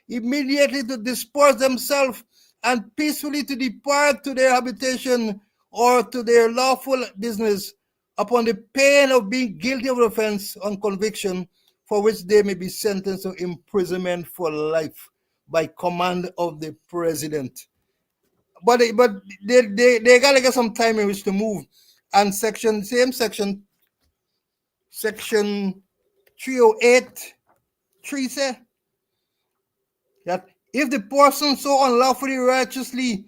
S2: immediately to disperse themselves and peacefully to depart to their habitation or to their lawful business, upon the pain of being guilty of offense on conviction, for which they may be sentenced to imprisonment for life by command of the president. But they gotta get some time in which to move. And section 308 3 say that if the person so unlawfully, righteously,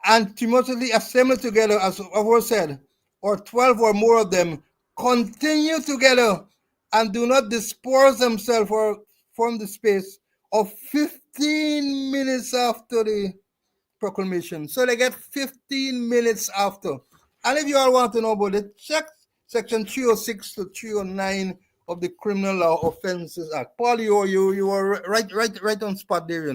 S2: and tumultuously assembled together, as aforesaid, or 12 or more of them, continue together and do not disperse themselves or from the space of 15 minutes after the proclamation. So they get 15 minutes after. And if you all want to know about it, check section 306 to 309 of the Criminal Law Offences Act. Paul, you were right on spot there,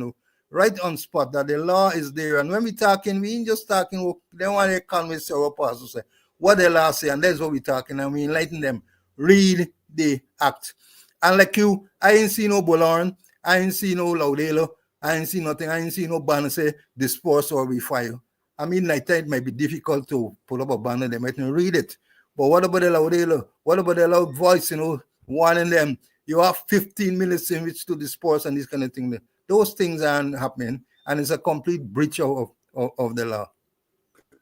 S2: right on spot that the law is there. And when we talking, we ain't just talking, they want to economists or pastors say what the law say, and that's what we talking, and we enlighten them. Read the act. And like you, I ain't see no Bolan, I ain't see no Laudelo, I ain't see nothing. I ain't see no banner say disperse or we fire. I mean, like that, it might be difficult to pull up a banner. They might not read it. But what about the Laudelo? What about the loud voice, warning them? You have 15 minutes in which to disperse and this kind of thing. Those things aren't happening. And it's a complete breach of the law.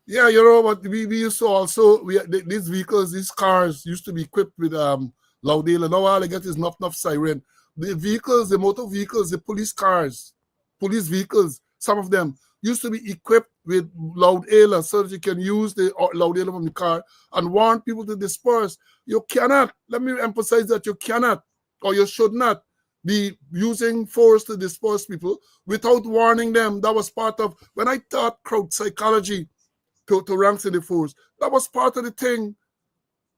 S1: Yeah, what we used to also, these vehicles, these cars used to be equipped with Laudale, and now all I get is enough siren. The vehicles, the motor vehicles, the police cars, police vehicles, some of them used to be equipped with loud ailer so that you can use the loud ailer from the car and warn people to disperse. You cannot, let me emphasize that you cannot, or you should not be using force to disperse people without warning them. That was part of, when I taught crowd psychology to ranks in the force, that was part of the thing.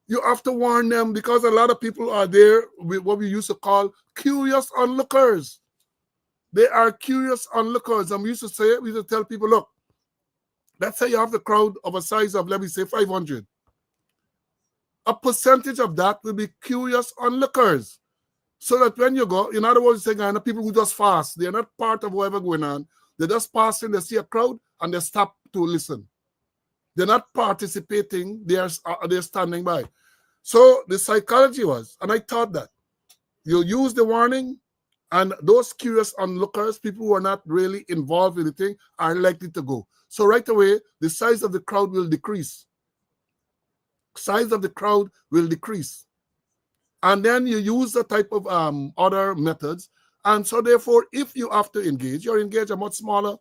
S1: You have to warn them because a lot of people are there with what we used to call curious onlookers. They are curious onlookers. And we used to tell people, look, let's say you have the crowd of a size of, let me say, 500. a percentage of that will be curious onlookers. So that when you go, in other words, saying, people who just fast, they're not part of whatever going on. They just pass in, they see a crowd, and they stop to listen. They're not participating, they're standing by. So the psychology was, and I thought that, you use the warning, and those curious onlookers, people who are not really involved in the thing, are likely to go. So right away, the size of the crowd will decrease. Size of the crowd will decrease. And then you use the type of other methods. And so therefore, if you have to engage, you're engaged a much smaller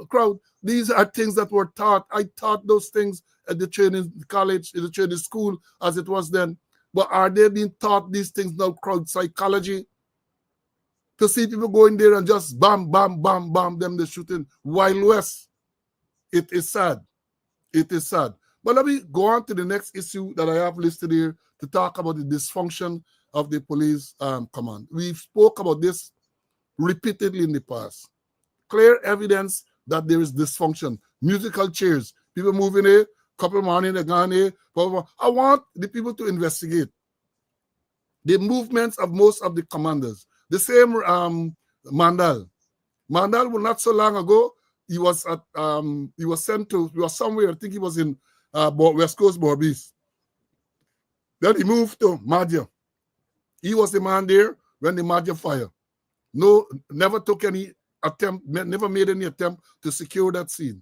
S1: crowd. These are things that were taught. I taught those things at the training college, in the training school, as it was then. But are they being taught these things now, crowd psychology? To see people go in there and just bam, bam, bam, bam, them they're shooting Wild West. It is sad. It is sad. But let me go on to the next issue that I have listed here to talk about the dysfunction of the police command. We spoke about this repeatedly in the past. Clear evidence that there is dysfunction. Musical chairs. People moving here, couple morning they gone here. I want the people to investigate the movements of most of the commanders. The same Mandal. Mandal was not so long ago. He was sent to, he was somewhere, I think he was in West Coast Borbis. Then he moved to Madja. He was the man there when the Madja fire. No, never took any attempt, never made any attempt to secure that scene.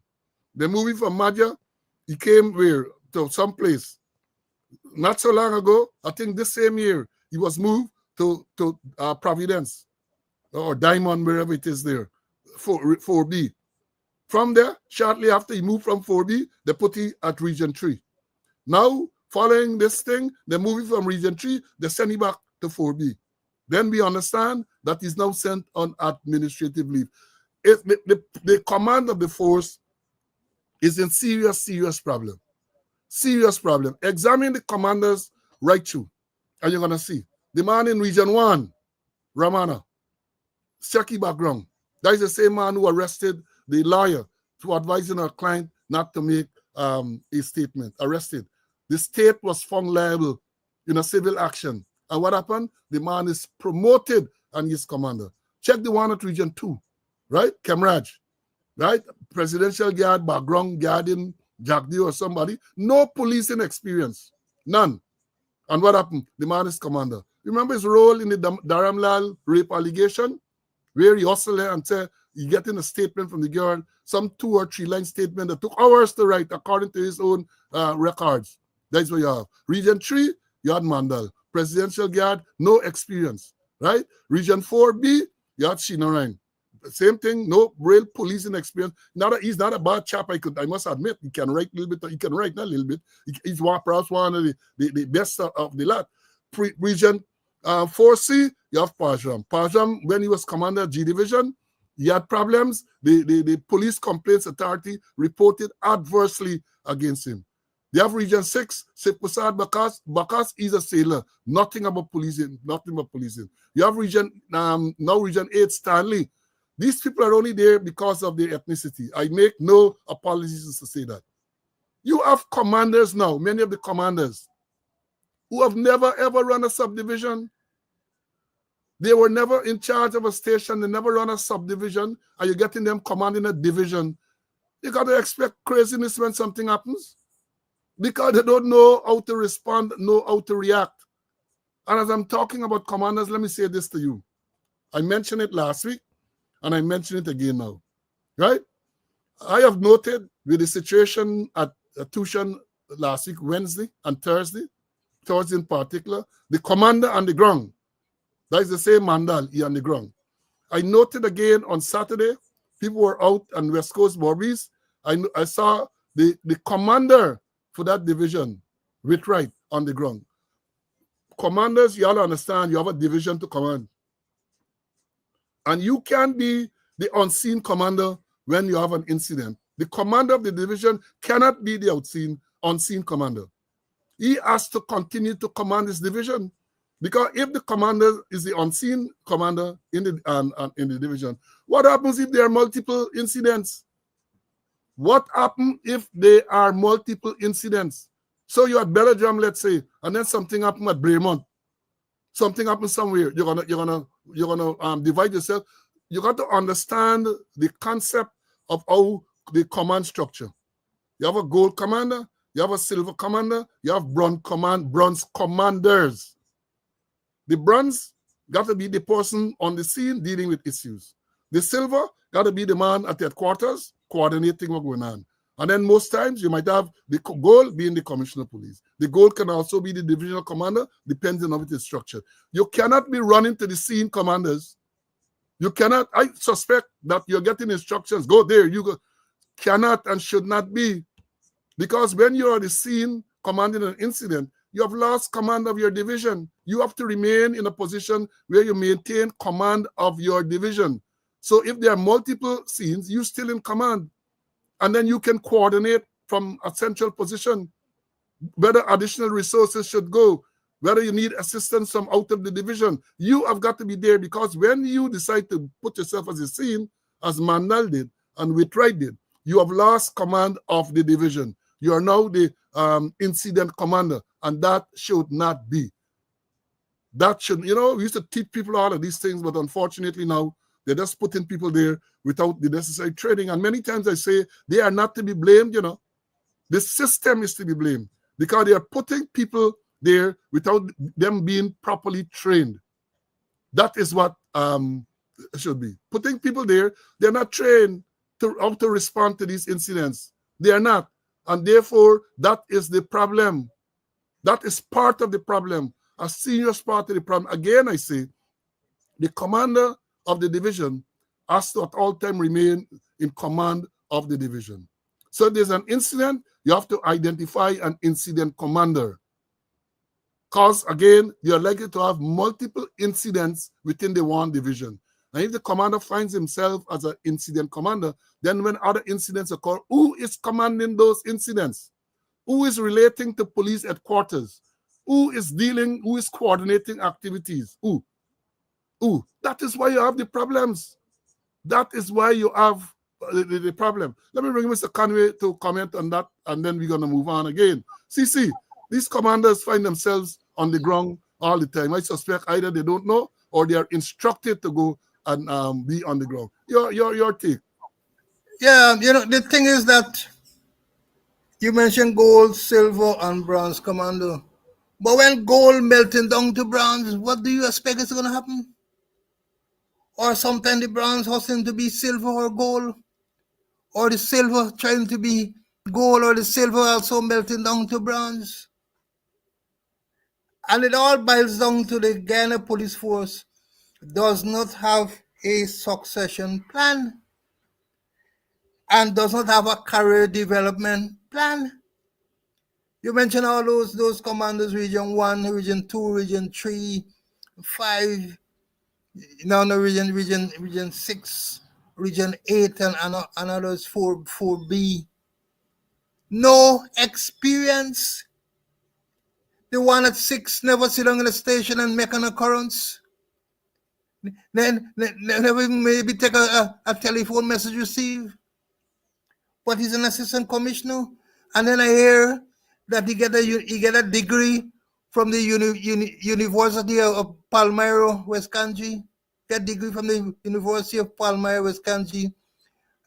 S1: They moving from Madja, he came where? To some place. Not so long ago, I think this same year, he was moved to Providence or Diamond, wherever it is there, 4B. From there, shortly after he moved from 4B, they put him at Region 3. Now, following this thing, they're moving from Region 3, they send him back to 4B. Then we understand that he's now sent on administrative leave. The command of the force is in serious problem. Serious problem. Examine the commanders right through, and you're going to see. The man in Region 1, Ramana, Shaki background. That is the same man who arrested the lawyer for advising our client not to make a statement. Arrested. The state was found liable in a civil action. And what happened? The man is promoted and he's commander. Check the one at Region 2, right? Kemraj, right? Presidential guard, background guarding, Jagdi or somebody. No policing experience. None. And what happened? The man is commander. Remember his role in the Dharamlal rape allegation? Where he hustled and said, he getting a statement from the girl, some 2 or 3 line statement that took hours to write according to his own records. That's what you have. Region 3, you had Mandal. Presidential guard, no experience, right? Region 4B, you had Shinarang. Same thing, no real policing experience. He's not a bad chap, I must admit. He can write a little bit, he can write a little bit. He's perhaps one of the best of the lot. Region 4C, you have Pajram. Pajram, when he was commander of G Division, he had problems. The Police Complaints Authority reported adversely against him. They have Region 6, Sipusad Bakas. Bakas is a sailor. Nothing about policing. Nothing about policing. You have Region 8, Stanley. These people are only there because of their ethnicity. I make no apologies to say that. You have commanders now, many of the commanders, who have never ever run a subdivision. They were never in charge of a station. They never run a subdivision. And you're getting them commanding a division. You got to expect craziness when something happens. Because they don't know how to respond, know how to react. And as I'm talking about commanders, let me say this to you. I mentioned it last week, and I mention it again now. Right? I have noted with the situation at Tushan last week, Wednesday and Thursday in particular, the commander on the ground, that is the same Mandal, he on the ground. I noted again on Saturday, people were out on West Coast Borbis. I saw the commander for that division with right on the ground. Commanders, you all understand, you have a division to command. And you can be the unseen commander when you have an incident. The commander of the division cannot be the unseen commander. He has to continue to command his division. Because if the commander is the unseen commander in the division, what happens if there are multiple incidents? What happens if there are multiple incidents? So you at Belgium, let's say, and then something happened at Bremont. Something happens somewhere. You're gonna divide yourself. You got to understand the concept of how the command structure. You have a gold commander, you have a silver commander, you have bronze commanders. The bronze got to be the person on the scene dealing with issues. The silver got to be the man at the headquarters coordinating what's going on. And then most times you might have the gold being the commissioner of police. The gold can also be the divisional commander, depending on how it is structured. You cannot be running to the scene commanders. You cannot, I suspect that you're getting instructions, go there, you go. Cannot and should not be. Because when you're at the scene commanding an incident, you have lost command of your division. You have to remain in a position where you maintain command of your division. So if there are multiple scenes, you're still in command. And then you can coordinate from a central position whether additional resources should go, whether you need assistance from out of the division. You have got to be there, because when you decide to put yourself as a scene, as Mandel did and Whitwright did, you have lost command of the division. You are now the incident commander, and that should not be. That should, we used to teach people all of these things, but unfortunately now they're just putting people there without the necessary training. And many times I say they are not to be blamed, The system is to be blamed, because they are putting people there without them being properly trained. That is what should be. Putting people there, they're not trained to how to respond to these incidents. They are not. And therefore, that is the problem. That is part of the problem. A senior part of the problem. Again, I say, the commander of the division has to at all time remain in command of the division. So if there's an incident, you have to identify an incident commander. Because, again, you're likely to have multiple incidents within the one division. And if the commander finds himself as an incident commander, then when other incidents occur, who is commanding those incidents? Who is relating to police headquarters? Who is coordinating activities? Who? That is why you have the problems. That is why you have the problem. Let me bring Mr. Conway to comment on that, and then we're going to move on again. CC, these commanders find themselves on the ground all the time. I suspect either they don't know or they are instructed to go and be on the ground. Your take.
S2: Yeah, the thing is that you mentioned gold, silver, and bronze commando. But when gold melting down to bronze, what do you expect is going to happen? Or sometimes the bronze hustling to be silver or gold, or the silver trying to be gold, or the silver also melting down to bronze. And it all boils down to the Ghana police force does not have a succession plan and does not have a career development plan. You mentioned all those commanders, Region 1, Region 2, Region 3, 5, now no region 6, Region 8, and others 4B. No experience. The one at 6 never sit down in the station and make an occurrence. Then never maybe take a telephone message received. But he's an assistant commissioner. And then I hear that he get a degree from the University of Palmyra, West Country. Get degree from the University of Palmyra, West Country.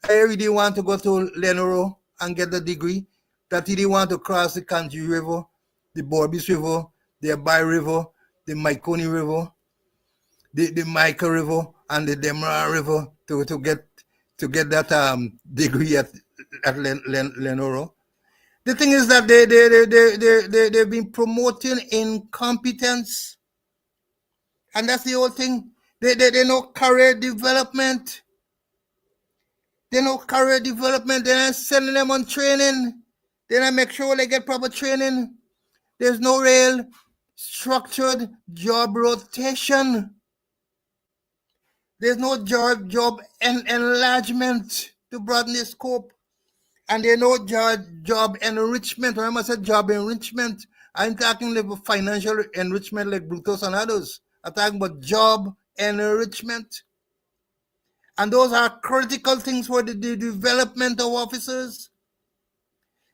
S2: I really want to go to Lenoro and get the degree. That he didn't want to cross the Country River, the Borbis River, the Abai River, the Maikoni River, the Mica River, and the Demerara River to get that degree at Lenoro. The thing is that they've been promoting incompetence, and that's the whole thing. They know career development. They know career development. They're not sending them on training. They not make sure they get proper training. There's no real structured job rotation. There's no job enlargement to broaden the scope. And there's no job enrichment. Remember I said job enrichment. I'm talking about financial enrichment like Brutus and others. I'm talking about job enrichment. And those are critical things for the development of officers.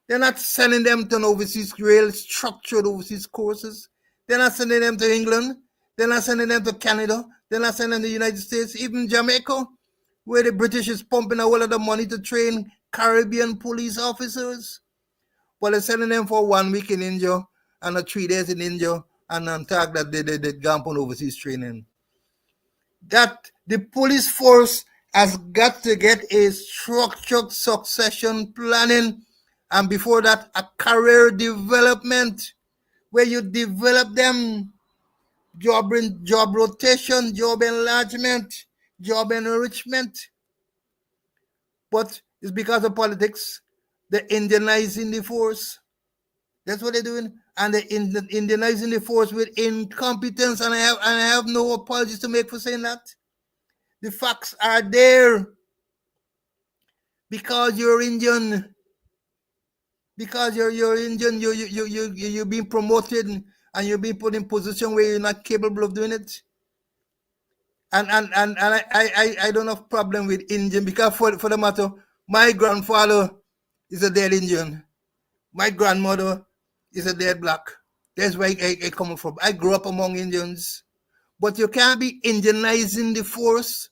S2: They're not sending them to an overseas, real structured overseas courses. They're not sending them to England. They're not sending them to Canada. They're not sending them to the United States, even Jamaica, where the British is pumping a whole lot of money to train Caribbean police officers. But they're sending them for 1 week in India and 3 days in India and on talk that they gone on overseas training. That the police force has got to get a structured succession planning, and before that, a career development where you develop them, job rotation, job enlargement, job enrichment. But it's because of politics. They're Indianizing the force. That's what they're doing, and they're Indianizing the force with incompetence. And I have no apologies to make for saying that. The facts are there. Because you're Indian, because you're Indian, you're being promoted and you're being put in position where you're not capable of doing it. And I don't have problem with Indian, because for the matter, my grandfather is a dead Indian. My grandmother is a dead black. That's where I come from. I grew up among Indians. But you can't be Indianizing the force.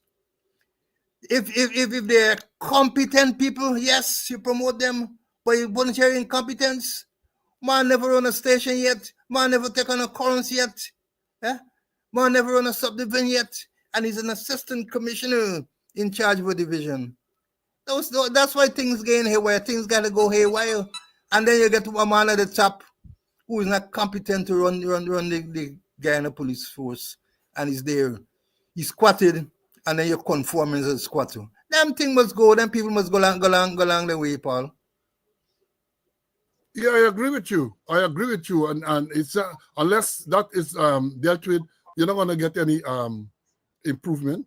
S2: If they're competent people, yes, you promote them, but you voluntary incompetence. Man never run a station yet. Man never take on a currency yet. Eh? Man never run a subdivision yet, and he's an assistant commissioner in charge of a division. That's why things get haywire. Things got to go haywire, and then you get to a man at the top who is not competent to run the Guyana police force, and he's there. He's squatted, and then you're conforming as a squatter. Them thing must go. Them people must go along the way, Paul.
S1: Yeah, I agree with you. I agree with you. And it's unless that is dealt with, you're not going to get any improvement.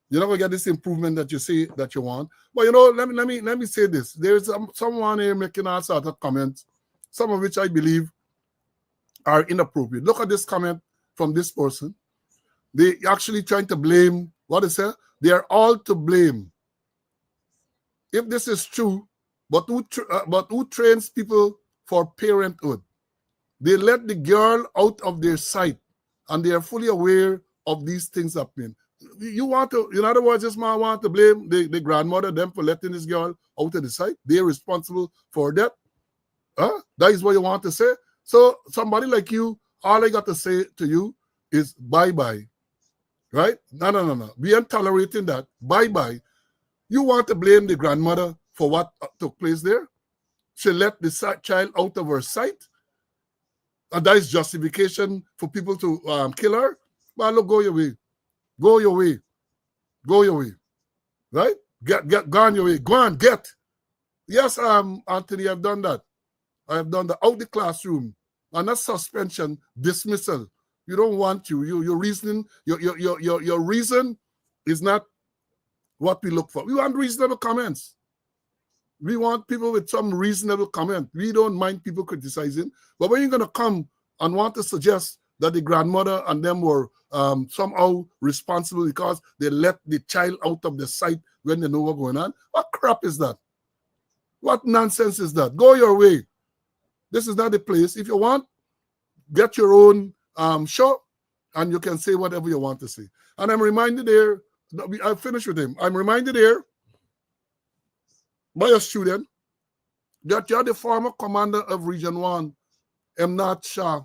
S1: You're not going to get this improvement that you say that you want. But let me say this. There's someone here making all sorts of comments, some of which I believe are inappropriate. Look at this comment from this person. They actually trying to blame, what is it? They are all to blame. If this is true, but who trains people for parenthood? They let the girl out of their sight, and they are fully aware of these things happening. You want to, in other words, this man want to blame the grandmother, them, for letting this girl out of the sight. They're responsible for that. That is what you want to say. So somebody like you, all I got to say to you is bye-bye. Right? No. We ain't tolerating that. Bye-bye. You want to blame the grandmother for what took place there? She let the child out of her sight, and that is justification for people to kill her. Well, look, go your way. Go your way. Go your way. Right? Get gone your way. Go on, get. Yes, Anthony, I've done that. I have done that out the classroom. And that's suspension, dismissal. You don't want you. Your reasoning, your reason is not what we look for. We want reasonable comments. We want people with some reasonable comment. We don't mind people criticizing. But when you're going to come and want to suggest that the grandmother and them were somehow responsible because they let the child out of the sight when they know what's going on, what crap is that? What nonsense is that? Go your way. This is not the place. If you want, get your own show, and you can say whatever you want to say. And I'm reminded there, I finished with him. I'm reminded there by a student that you're the former commander of Region 1, Emnat Shah.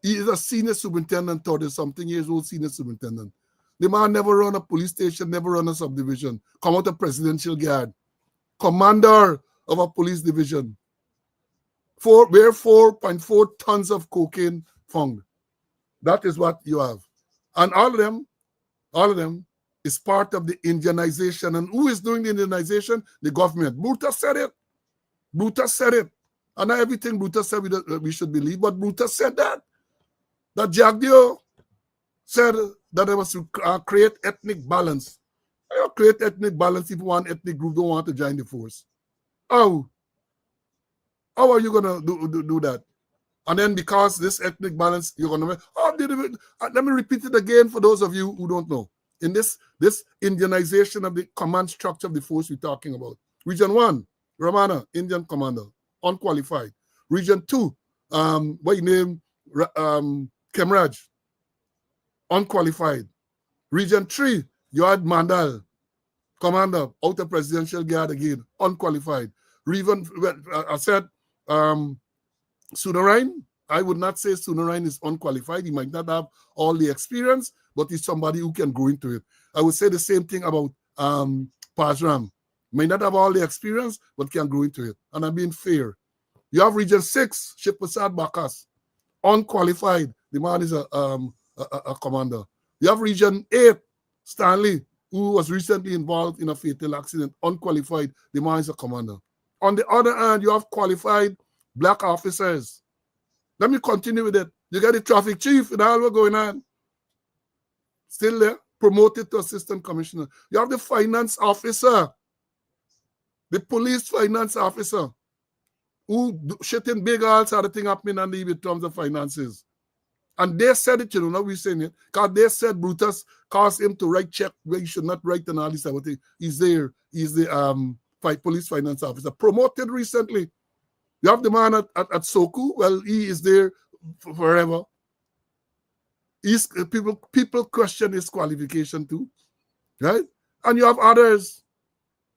S1: He is a senior superintendent, 30-something years old senior superintendent. The man never run a police station, never run a subdivision, come out of presidential guard, commander of a police division. Where 4.4 tons of cocaine found. That is what you have. And all of them is part of the Indianization. And who is doing the Indianization? The government. Brutus said it. Brutus said it. And not everything Brutus said we should believe, but Brutus said that. That Jagdio said that they must create ethnic balance. You create ethnic balance if one ethnic group don't want to join the force. How are you going to do that? And then because this ethnic balance, you're going to... let me repeat it again for those of you who don't know. In this Indianization of the command structure of the force we're talking about. Region 1, Ramana, Indian commander. unqualified. Region 2, what you name, Kemraj, unqualified. Region 3, you had Mandal, commander, outer presidential guard again, unqualified. Even, I said, Sunarine, I would not say Sunarine is unqualified. He might not have all the experience, but he's somebody who can go into it. I would say the same thing about Pajram. May not have all the experience, but can grow into it. And I'm being fair. You have Region 6, Shipasad Bakas, unqualified. The man is a commander. You have Region 8, Stanley, who was recently involved in a fatal accident, unqualified. The man is a commander. On the other hand, you have qualified black officers. Let me continue with it. You get the traffic chief and all what's going on. Still there, promoted to assistant commissioner. You have the finance officer, the police finance officer, who shitting big all sort of thing happening and in terms of finances. And they said it, now we're saying it, because they said Brutus caused him to write check where he should not write and all this type of thing. He's there. He's the police finance officer, promoted recently. You have the man at Soku. Well, he is there forever. People question his qualification too, right? And you have others.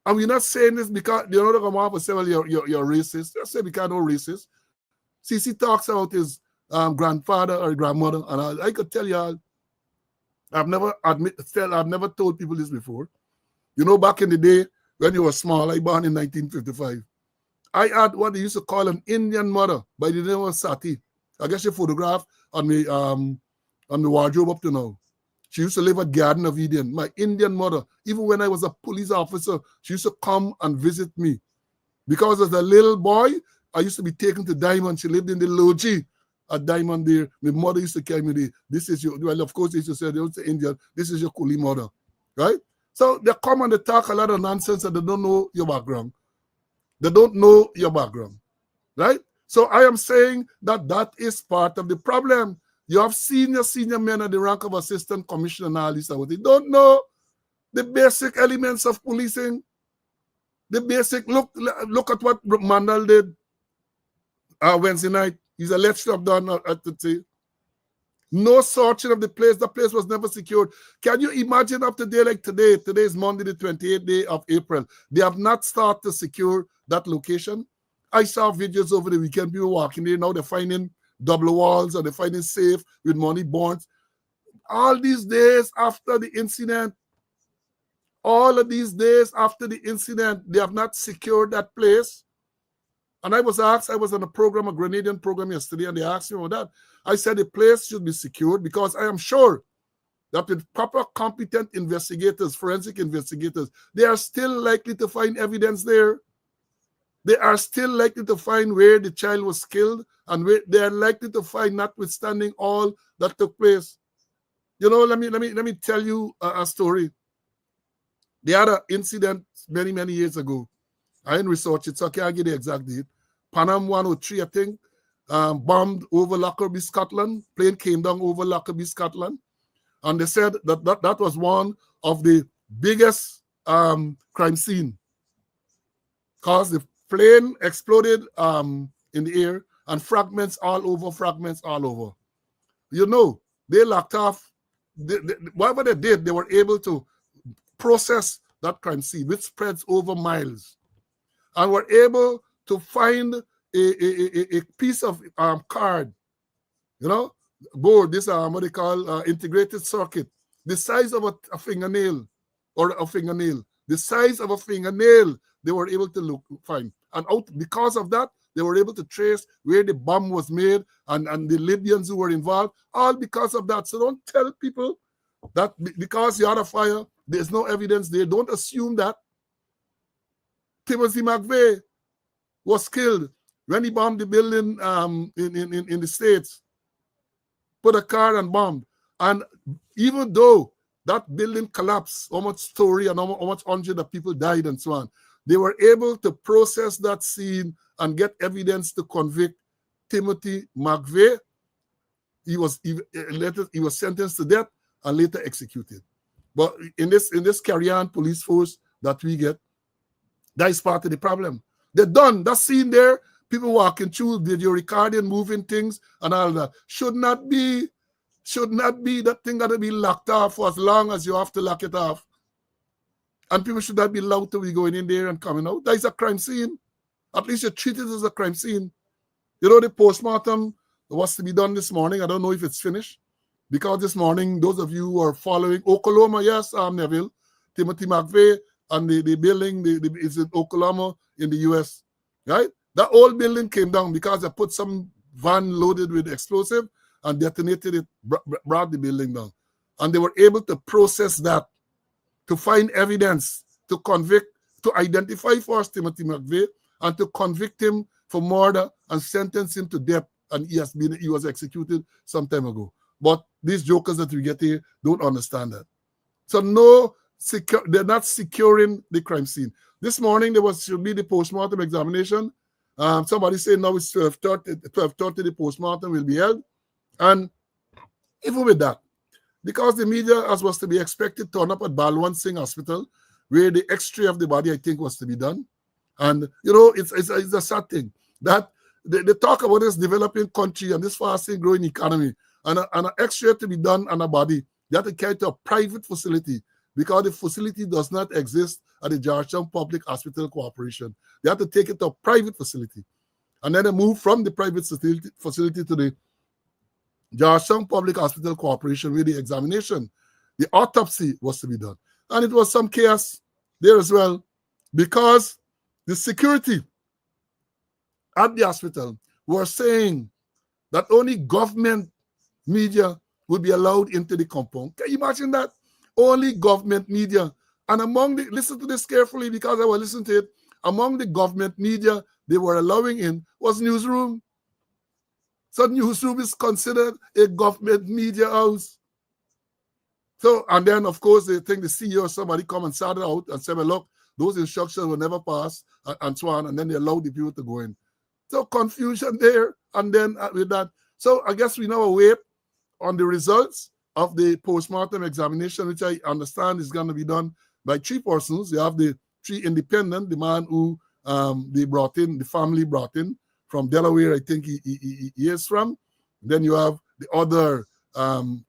S1: And we're not saying this because they're not going to have to say, well, you're racist. Just say because no racist. CC talks about his grandfather or grandmother, and I could tell y'all, I've never told people this before. Back in the day when you were small, I born in 1955. I had what they used to call an Indian mother by the name of Sati. I guess she photographed on the wardrobe up to now. She used to live at Garden of Eden. My Indian mother, even when I was a police officer, she used to come and visit me. Because as a little boy, I used to be taken to Diamond. She lived in the Logi at Diamond there. My mother used to carry me there. This is your, well, of course, they used to say, they used to Indian, this is your coolie mother, right? So they come and they talk a lot of nonsense and they don't know your background. They don't know your background, right? So I am saying that is part of the problem. You have senior men at the rank of assistant commissioner and all this. They don't know the basic elements of policing. The basic, look at what Mandal did Wednesday night. He's a let's stop done at the tea. No searching of the place. The place was never secured. Can you imagine up to day like today? Today is Monday, the 28th day of April. They have not started to secure that location. I saw videos over the weekend. People walking there. Now they're finding double walls or they're finding safe with money bonds. All these days after the incident, all of these days after the incident, they have not secured that place. And I was asked, I was on a program, a Grenadian program yesterday, and they asked me about that. I said the place should be secured because I am sure that with proper competent investigators, forensic investigators, they are still likely to find evidence there. They are still likely to find where the child was killed and where they are likely to find notwithstanding all that took place. Let me tell you a story. They had an incident many years ago. I didn't research it, so I can't get the exact date. Panam 103, I think, bombed over Lockerbie, Scotland. Plane came down over Lockerbie, Scotland. And they said that was one of the biggest crime scene. Because the plane exploded in the air and fragments all over. They locked off. Whatever they did, they were able to process that crime scene, which spreads over miles. And were able to find a piece of card, board, this what they call integrated circuit, the size of a fingernail or a fingernail. The size of a fingernail they were able to find. And because of that, they were able to trace where the bomb was made and the Libyans who were involved, all because of that. So don't tell people that because you had a fire, there's no evidence there. Don't assume that. Timothy McVeigh was killed when he bombed the building in the States, put a car and bombed. And even though that building collapsed, how much story and how much hundreds of people died and so on, they were able to process that scene and get evidence to convict Timothy McVeigh. He was sentenced to death and later executed. But in this carry-on police force that we get, that is part of the problem. They're done. That scene there, People walking through, video recording, moving things, and all that. Should not be that thing gonna be locked off for as long as you have to lock it off. And people should not be allowed to be going in there and coming out. That is a crime scene. At least you treat it as a crime scene. You know, the postmortem was to be done this morning. I don't know if it's finished. Because this morning, those of you who are following Oklahoma, yes, Neville, Timothy McVeigh, and the building is in Oklahoma in the US, right? That old building came down because they put some van loaded with explosive and detonated it, brought the building down. And they were able to process that, to find evidence, to convict, to identify first Timothy McVeigh, and to convict him for murder and sentence him to death. And he was executed some time ago. But these jokers that we get here don't understand that. So they're not securing the crime scene. This morning should be the postmortem examination. Somebody said now it's 12:30 the postmortem will be held. And even with that, because the media, as was to be expected, turned up at Balwant Singh Hospital, where the X-ray of the body, I think, was to be done. And, you know, it's a sad thing that they talk about this developing country and this fast growing economy, and an X-ray to be done on a body. They have to carry to a private facility because the facility does not exist at the Georgetown Public Hospital Corporation. They have to take it to a private facility. And then they move from the private facility to the Georgetown Public Hospital Corporation, where the examination, the autopsy was to be done. And it was some chaos there as well because the security at the hospital were saying that only government media would be allowed into the compound. Can you imagine that? Only government media. And listen to this carefully because I was listening to it, among the government media they were allowing in was newsroom. So newsroom is considered a government media house. So, and then of course they think the CEO or somebody come and sort it out and say, well, look, those instructions will never pass and so on, and then they allow the people to go in. So confusion there, and then with that. So I guess we now wait on the results of the postmortem examination, which I understand is going to be done by three persons. You have the three independent, the man who the family brought in from Delaware, I think he is from. Then you have the other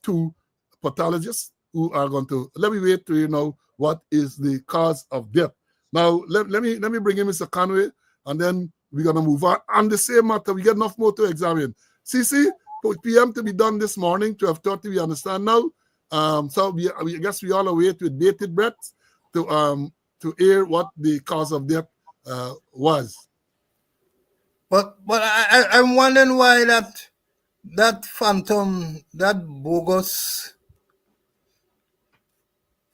S1: two pathologists who are going to, let me wait to know what is the cause of death. Now, let me bring in Mr. Conway, and then we're going to move on. On the same matter, we get enough more to examine. CC, PM to be done this morning, 12:30, we understand now. So I guess we all await with bated breath to hear what the cause of death was.
S2: But I'm wondering why that phantom, that bogus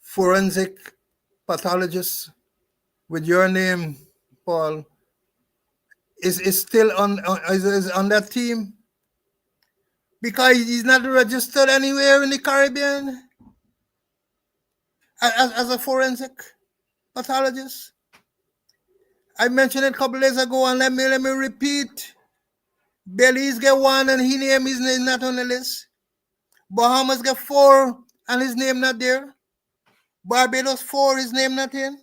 S2: forensic pathologist with your name, Paul, is still on that team, because he's not registered anywhere in the Caribbean as a forensic pathologist. I mentioned it a couple days ago, and let me repeat. Belize get 1 and his name is not on the list. Bahamas get 4 and his name not there. Barbados 4, his name not in.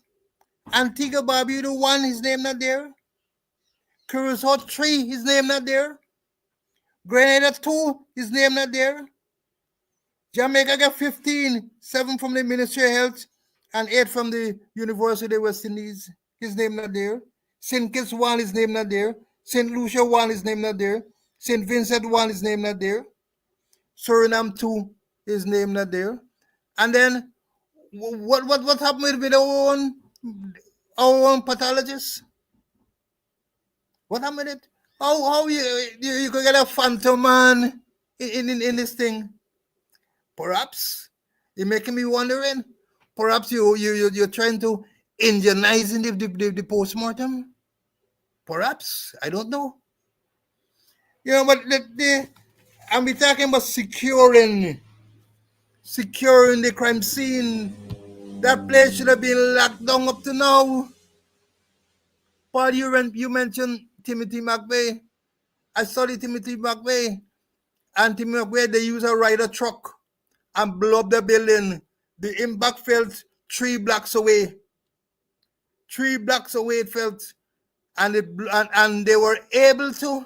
S2: Antigua Barbuda 1, his name not there. Curacao 3, his name not there. Grenada 2, his name not there. Jamaica got 15, 7 from the Ministry of Health and 8 from the University of West Indies. His name not there. St. Kitts 1, his name not there. St. Lucia 1, his name not there. St. Vincent 1, his name not there. Suriname 2, his name not there. And then what happened with our own pathologists? What happened with it? How you could get a phantom man in this thing? Perhaps you're making me wondering. Perhaps you're trying to injurize in the postmortem. Perhaps, I don't know. You know, but and we're talking about securing the crime scene. That place should have been locked down up to now. Paul, you mentioned Timothy McVeigh. I studied Timothy McVeigh. And Timothy McVeigh, they use a rider truck and blow up the building. The impact felt 3 blocks away. 3 blocks away it felt. and they were able to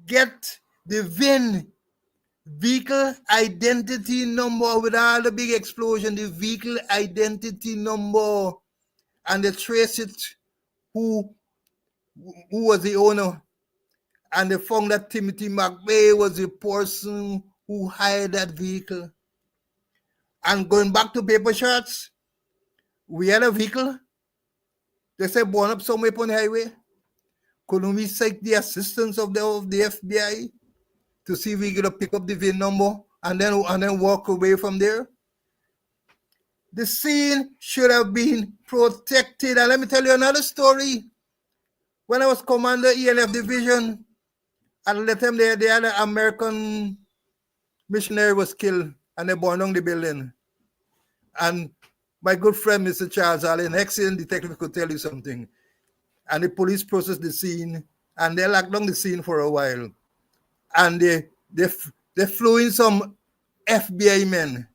S2: get the VIN, vehicle identity number, with all the big explosion, the vehicle identity number, and they trace it who was the owner, and they found that Timothy McVeigh was the person who hired that vehicle. And going back to paper shots, we had a vehicle, they said, born up somewhere on the highway. Couldn't we seek the assistance of the FBI to see if we could pick up the VIN number and then walk away from there? The scene should have been protected. And let me tell you another story. When I was commander ELF division, at the time they had an American missionary was killed and they burned down the building. And my good friend, Mr. Charles Allen, an excellent detective, could tell you something. And the police processed the scene and they locked down the scene for a while. And they flew in some FBI men.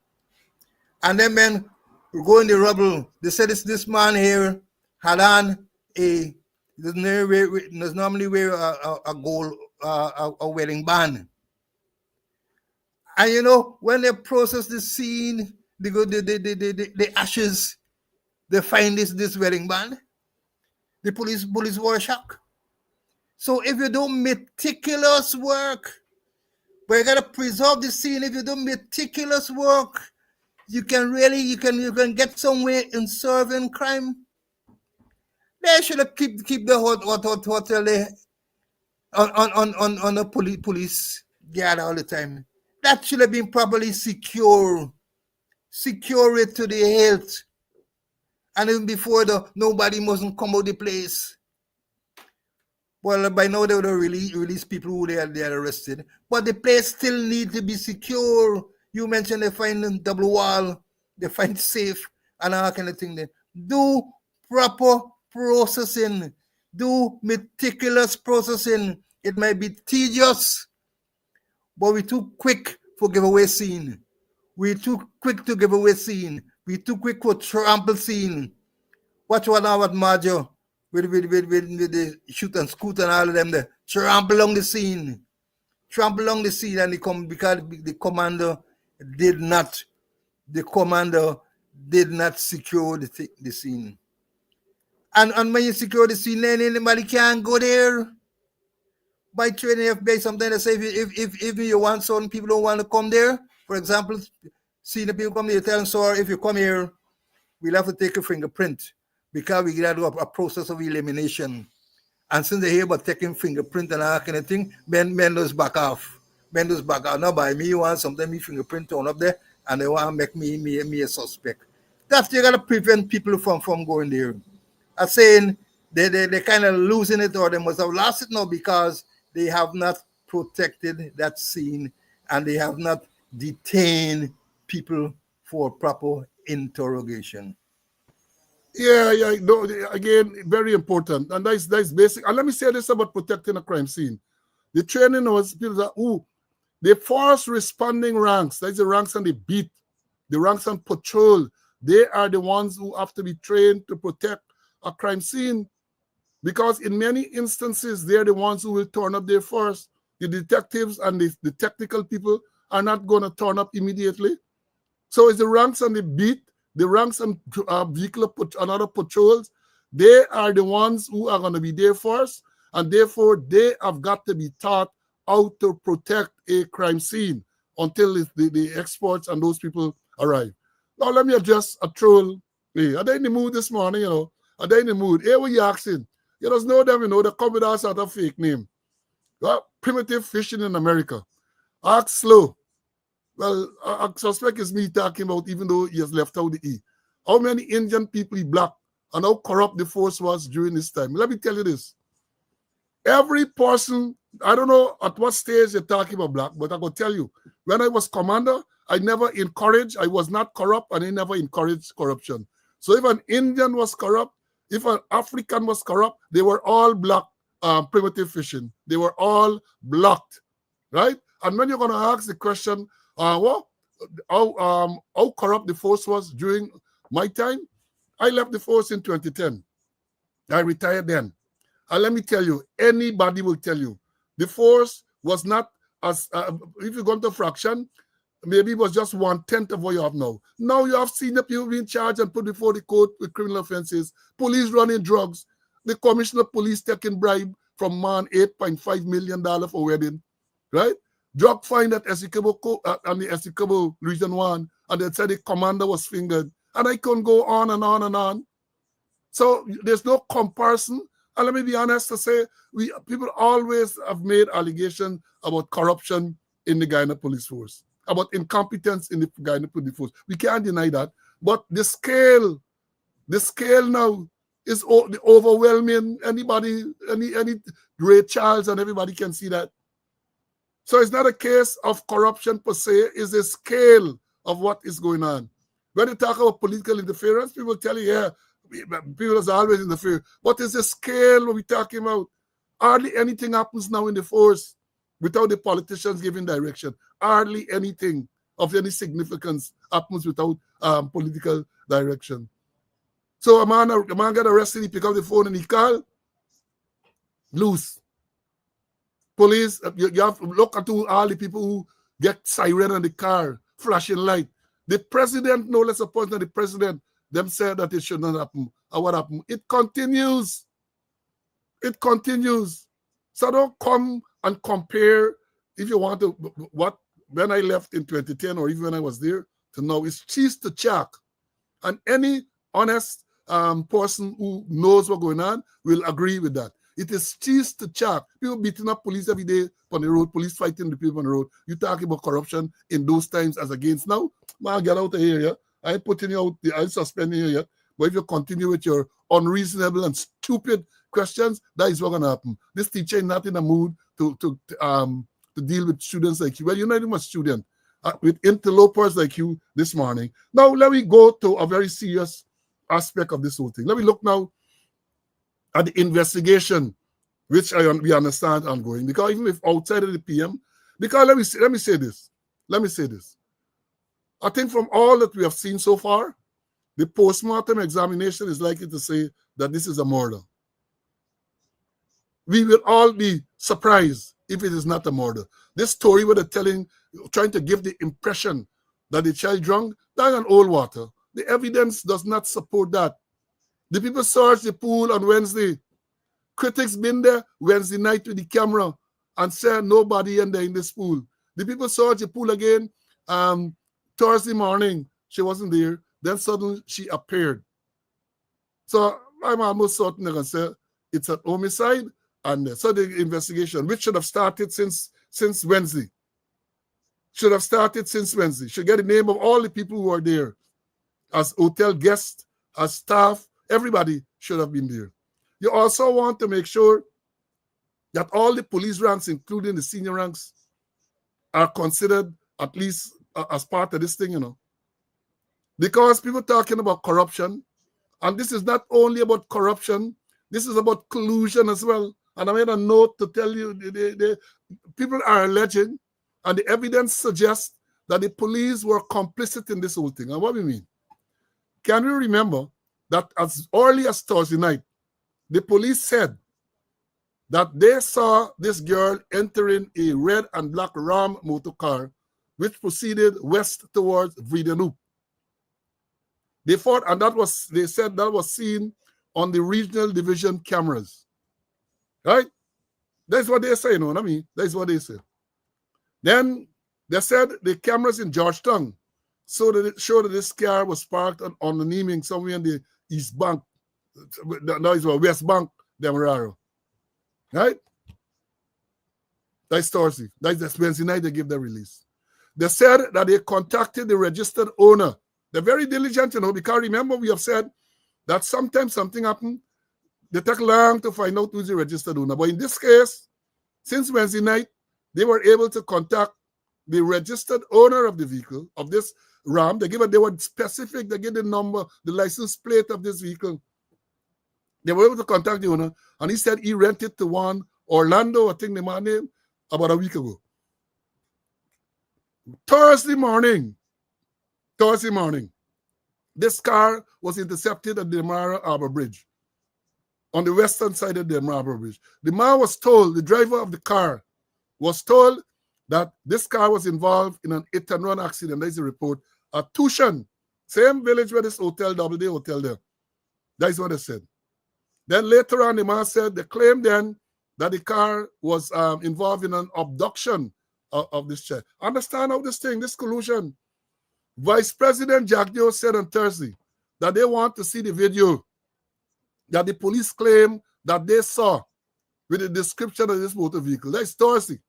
S2: And them men go in the rubble. They said this man here had on does normally wear a gold a wedding band. And you know, when they process the scene, they go the ashes, they find this wedding band. The police were shocked. So if you do meticulous work, but you gotta preserve the scene. If you do meticulous work, you can get somewhere in serving crime. They should have keep the hotel there on a police guard all the time. That should have been properly secure it to the health, and even before nobody mustn't come out the place. Well, by now they would have released people who they had arrested, but the place still needs to be secure. You mentioned they find a double wall, they find safe, and all kind of thing. There, do proper processing, do meticulous processing. It might be tedious, but we're too quick for giveaway scene. We're too quick to give away scene. We're too quick for trample scene. Watch what now at Majo with the shoot and scoot and all of them there. Trample along the scene. Trample along the scene, and because the commander did not secure the scene. And when you secure the scene, then anybody can go there. By training FBI, sometimes they say if you want certain people don't want to come there, for example, see the people come there, you tell them, sorry, if you come here, we'll have to take a fingerprint because we got to do a process of elimination. And since they hear about taking fingerprint and all that kind of thing, men those back off. Men those back off. Now by me, you want sometimes me fingerprint turn up there and they want to make me a suspect. That's you got to prevent people from going there. I'm saying they kind of losing it, or they must have lost it now because they have not protected that scene and they have not detained people for proper interrogation.
S1: Yeah. No, again, very important. And that's basic. And let me say this about protecting a crime scene. The training was people that, the first responding ranks, that's the ranks on the beat, the ranks on patrol, they are the ones who have to be trained to protect a crime scene. Because in many instances, they're the ones who will turn up there first. The detectives and the technical people are not going to turn up immediately. So it's the ranks on the beat, the ranks on vehicle and other patrols. They are the ones who are going to be there first. And therefore, they have got to be taught how to protect a crime scene until the experts and those people arrive. Now, let me address a troll. Hey, are they in the mood this morning, Are they in the mood? Hey, what you asking? You just know them, they come with us out of fake name. Well, primitive fishing in America. Ask slow. Well, I suspect it's me talking about, even though he has left out the E. How many Indian people he blocked and how corrupt the force was during this time. Let me tell you this. Every person, I don't know at what stage you're talking about black, but I will tell you, when I was commander, I was not corrupt, and I never encouraged corruption. So if an Indian was corrupt, if an African was corrupt, they were all blocked, primitive fishing. They were all blocked, right? And when you're going to ask the question, how corrupt the force was during my time, I left the force in 2010. I retired then. And let me tell you, anybody will tell you, the force was not as, if you go into fraction, maybe it was just 1/10 of what you have now. Now you have seen the people being charged and put before the court with criminal offenses, police running drugs, the commissioner of police taking bribe from man $8.5 million for wedding, right? Drug find at Essequibo and the Essequibo Region 1, and they said the commander was fingered. And I can go on and on and on. So there's no comparison. And let me be honest to say, people always have made allegations about corruption in the Guyana police force, about incompetence in the Guyana police force. We can't deny that. But the scale now is the overwhelming. Anybody, any Ray Charles and everybody can see that. So it's not a case of corruption per se, it's the scale of what is going on. When you talk about political interference, people tell you, yeah, people are always interfere. What is the scale we're talking about? Hardly anything happens now in the force without the politicians giving direction. Hardly anything of any significance happens without political direction. So a man got arrested, he pick up the phone and he called, loose. Police, you have to look at all the people who get siren in the car, flashing light. The president, no less a person than the president, them said that it should not happen. And what happened? It continues. It continues. So don't come and compare, if you want to, what when I left in 2010 or even when I was there to now, it's cheese to chalk. And any honest person who knows what's going on will agree with that. It is cheese to chalk. People beating up police every day on the road, police fighting the people on the road. You talking about corruption in those times as against now? Man, get out of here, yeah? I ain't putting you out, I ain't suspending you yet. But if you continue with your unreasonable and stupid questions, that is what's going to happen. This teacher is not in a mood to deal with students like you. Well, you're not even a student. With interlopers like you this morning. Now, let me go to a very serious aspect of this whole thing. Let me look now at the investigation, which we understand ongoing. Because even if outside of the PM, because let me say this. Let me say this. I think from all that we have seen so far, the postmortem examination is likely to say that this is a murder. We will all be surprised if it is not a murder. This story where they're trying to give the impression that the child drunk, died on old water. The evidence does not support that. The people searched the pool on Wednesday. Critics been there Wednesday night with the camera and said nobody in there in this pool. The people searched the pool again Thursday morning. She wasn't there. Then suddenly she appeared. So I'm almost certain they're going to say it's an homicide. And so the investigation, which should have started since Wednesday, should get the name of all the people who are there as hotel guests, as staff. Everybody should have been there. You also want to make sure that all the police ranks, including the senior ranks, are considered at least as part of this thing, you know. Because people talking about corruption, and this is not only about corruption, this is about collusion as well. And I made a note to tell you, people are alleging, and the evidence suggests that the police were complicit in this whole thing. And what do we mean? Can we remember that as early as Thursday night, the police said that they saw this girl entering a red and black Ram motor car, which proceeded west towards Vridenup. They thought, and they said that was seen on the regional division cameras. Right? That's what they say, you know what I mean? That's what they say. Then they said the cameras in Georgetown showed that this car was parked on the Naming somewhere in the East Bank. No, it's West Bank, Demerara. Right? That's Thursday. That's Wednesday night they give the release. They said that they contacted the registered owner. They're very diligent, you know, because remember we have said that sometimes something happened, they take long to find out who's the registered owner. But in this case, since Wednesday night, they were able to contact the registered owner of the vehicle, of this Ram. They were specific, they gave the number, the license plate of this vehicle. They were able to contact the owner, and he said he rented to one Orlando, I think the man name, about a week ago. Thursday morning, this car was intercepted at the Demerara Harbor Bridge. on the western side of the Marlborough Bridge. The man was told, the driver of the car was told that this car was involved in an hit-and-run accident. That is a report at Tushan, same village where this hotel, Doubleday Hotel there. That is what they said. Then later on, the man said they claimed then that the car was involved in an abduction of this child. Understand how this collusion. Vice President Jack Joe said on Thursday that they want to see the video that the police claim that they saw with the description of this motor vehicle. That is Thursday.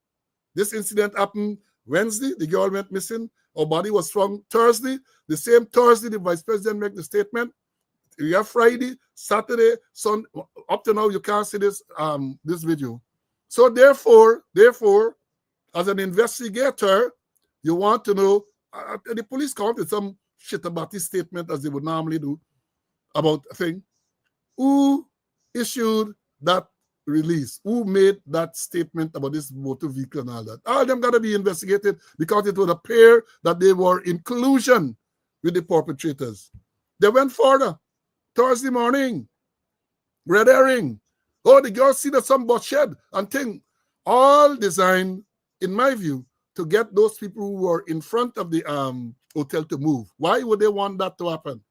S1: This incident happened Wednesday. The girl went missing. Her body was found Thursday. The same Thursday, the Vice President made the statement. We have Friday, Saturday, Sunday. Up to now, you can't see this video. So therefore, as an investigator, you want to know, the police come up with some shit about this statement as they would normally do about a thing. Who issued that release? Who made that statement about this motor vehicle and all that? All of them got to be investigated because it would appear that they were in collusion with the perpetrators. They went further. Thursday morning, red herring. Oh, the girl see that some bus shed and thing. All designed, in my view, to get those people who were in front of the hotel to move. Why would they want that to happen?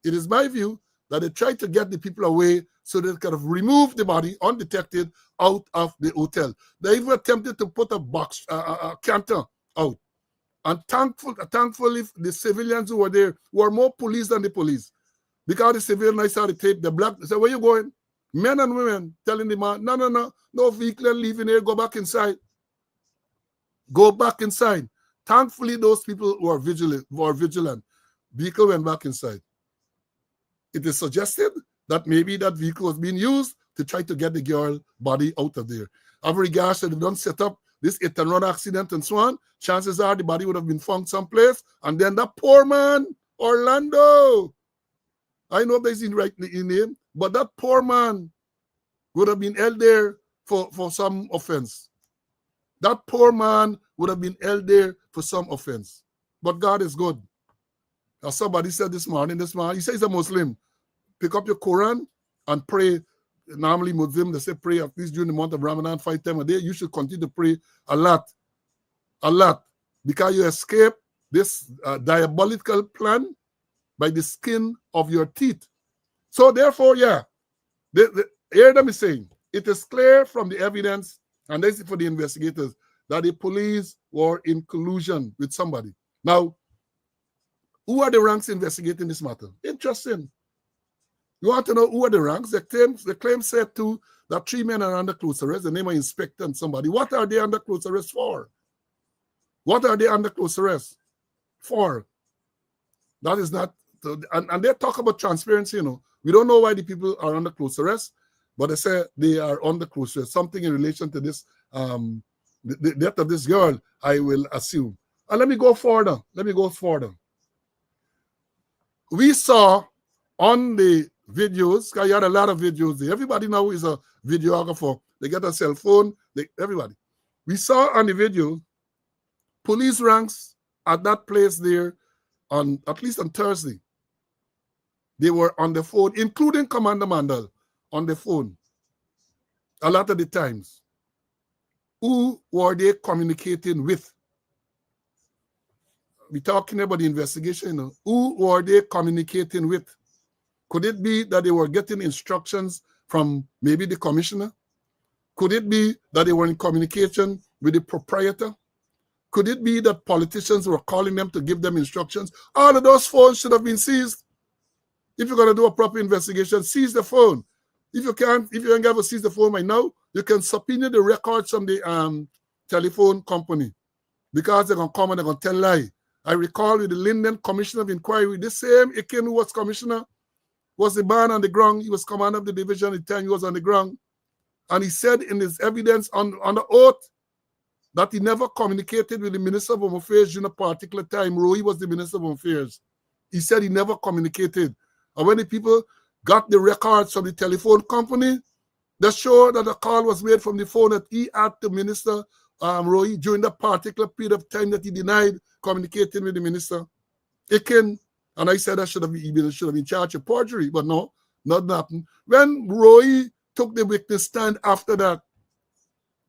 S1: It is my view that they tried to get the people away so they could have removed the body undetected out of the hotel. They even attempted to put a canter out. And thankfully, the civilians who were there were more police than the police. Because the civilians, I saw the tape, the black, they said, where you going? Men and women telling the man, no vehicle leaving here, go back inside. Go back inside. Thankfully, those people were vigilant. Vehicle went back inside. It is suggested that maybe that vehicle was being used to try to get the girl body out of there. Of regards to they don't set up this hit-and-run accident and so on, chances are the body would have been found someplace. And then that poor man, Orlando, I know there's in right name, but that poor man would have been held there for some offense. That poor man would have been held there for some offense. But God is good. As somebody said this morning, he says he's a Muslim. Pick up your Quran and pray. Normally Muslim, they say pray at least during the month of Ramadan 5 times a day. You should continue to pray a lot. Because you escape this diabolical plan by the skin of your teeth. So therefore, yeah, hear them saying, it is clear from the evidence, and this is for the investigators, that the police were in collusion with somebody. Now, who are the ranks investigating this matter? Interesting. You want to know who are the ranks? The claim said too that 3 men are under close arrest. The name of inspector and somebody. What are they under close arrest for? What are they under close arrest for? That is not, and they talk about transparency, We don't know why the people are under close arrest, but they say they are under close arrest. Something in relation to this, the death of this girl, I will assume. And let me go further. We saw on the videos, because you had a lot of videos there. Everybody now is a videographer. They get a cell phone, everybody. We saw on the video, police ranks at that place there, at least on Thursday. They were on the phone, including Commander Mandel, on the phone. A lot of the times. Who were they communicating with? We're talking about the investigation. Who were they communicating with? Could it be that they were getting instructions from maybe the commissioner? Could it be that they were in communication with the proprietor? Could it be that politicians were calling them to give them instructions? All of those phones should have been seized. If you're going to do a proper investigation, seize the phone. If you ain't going to seize the phone right now, you can subpoena the records from the telephone company, because they're going to come and they're going to tell lie. I recall with the Linden Commissioner of Inquiry, this same Ikin who was commissioner was the man on the ground. He was commander of the division at the time he was on the ground. And he said in his evidence on the oath that he never communicated with the Minister of Home Affairs during a particular time. Roy was the Minister of Home Affairs. He said he never communicated. And when the people got the records from the telephone company, they showed that the call was made from the phone that he had to Minister Roy during that particular period of time that he denied communicating with the minister. Ikin, and I said that should have been charged of perjury, but no, Nothing happened. When Roy took the witness stand after that,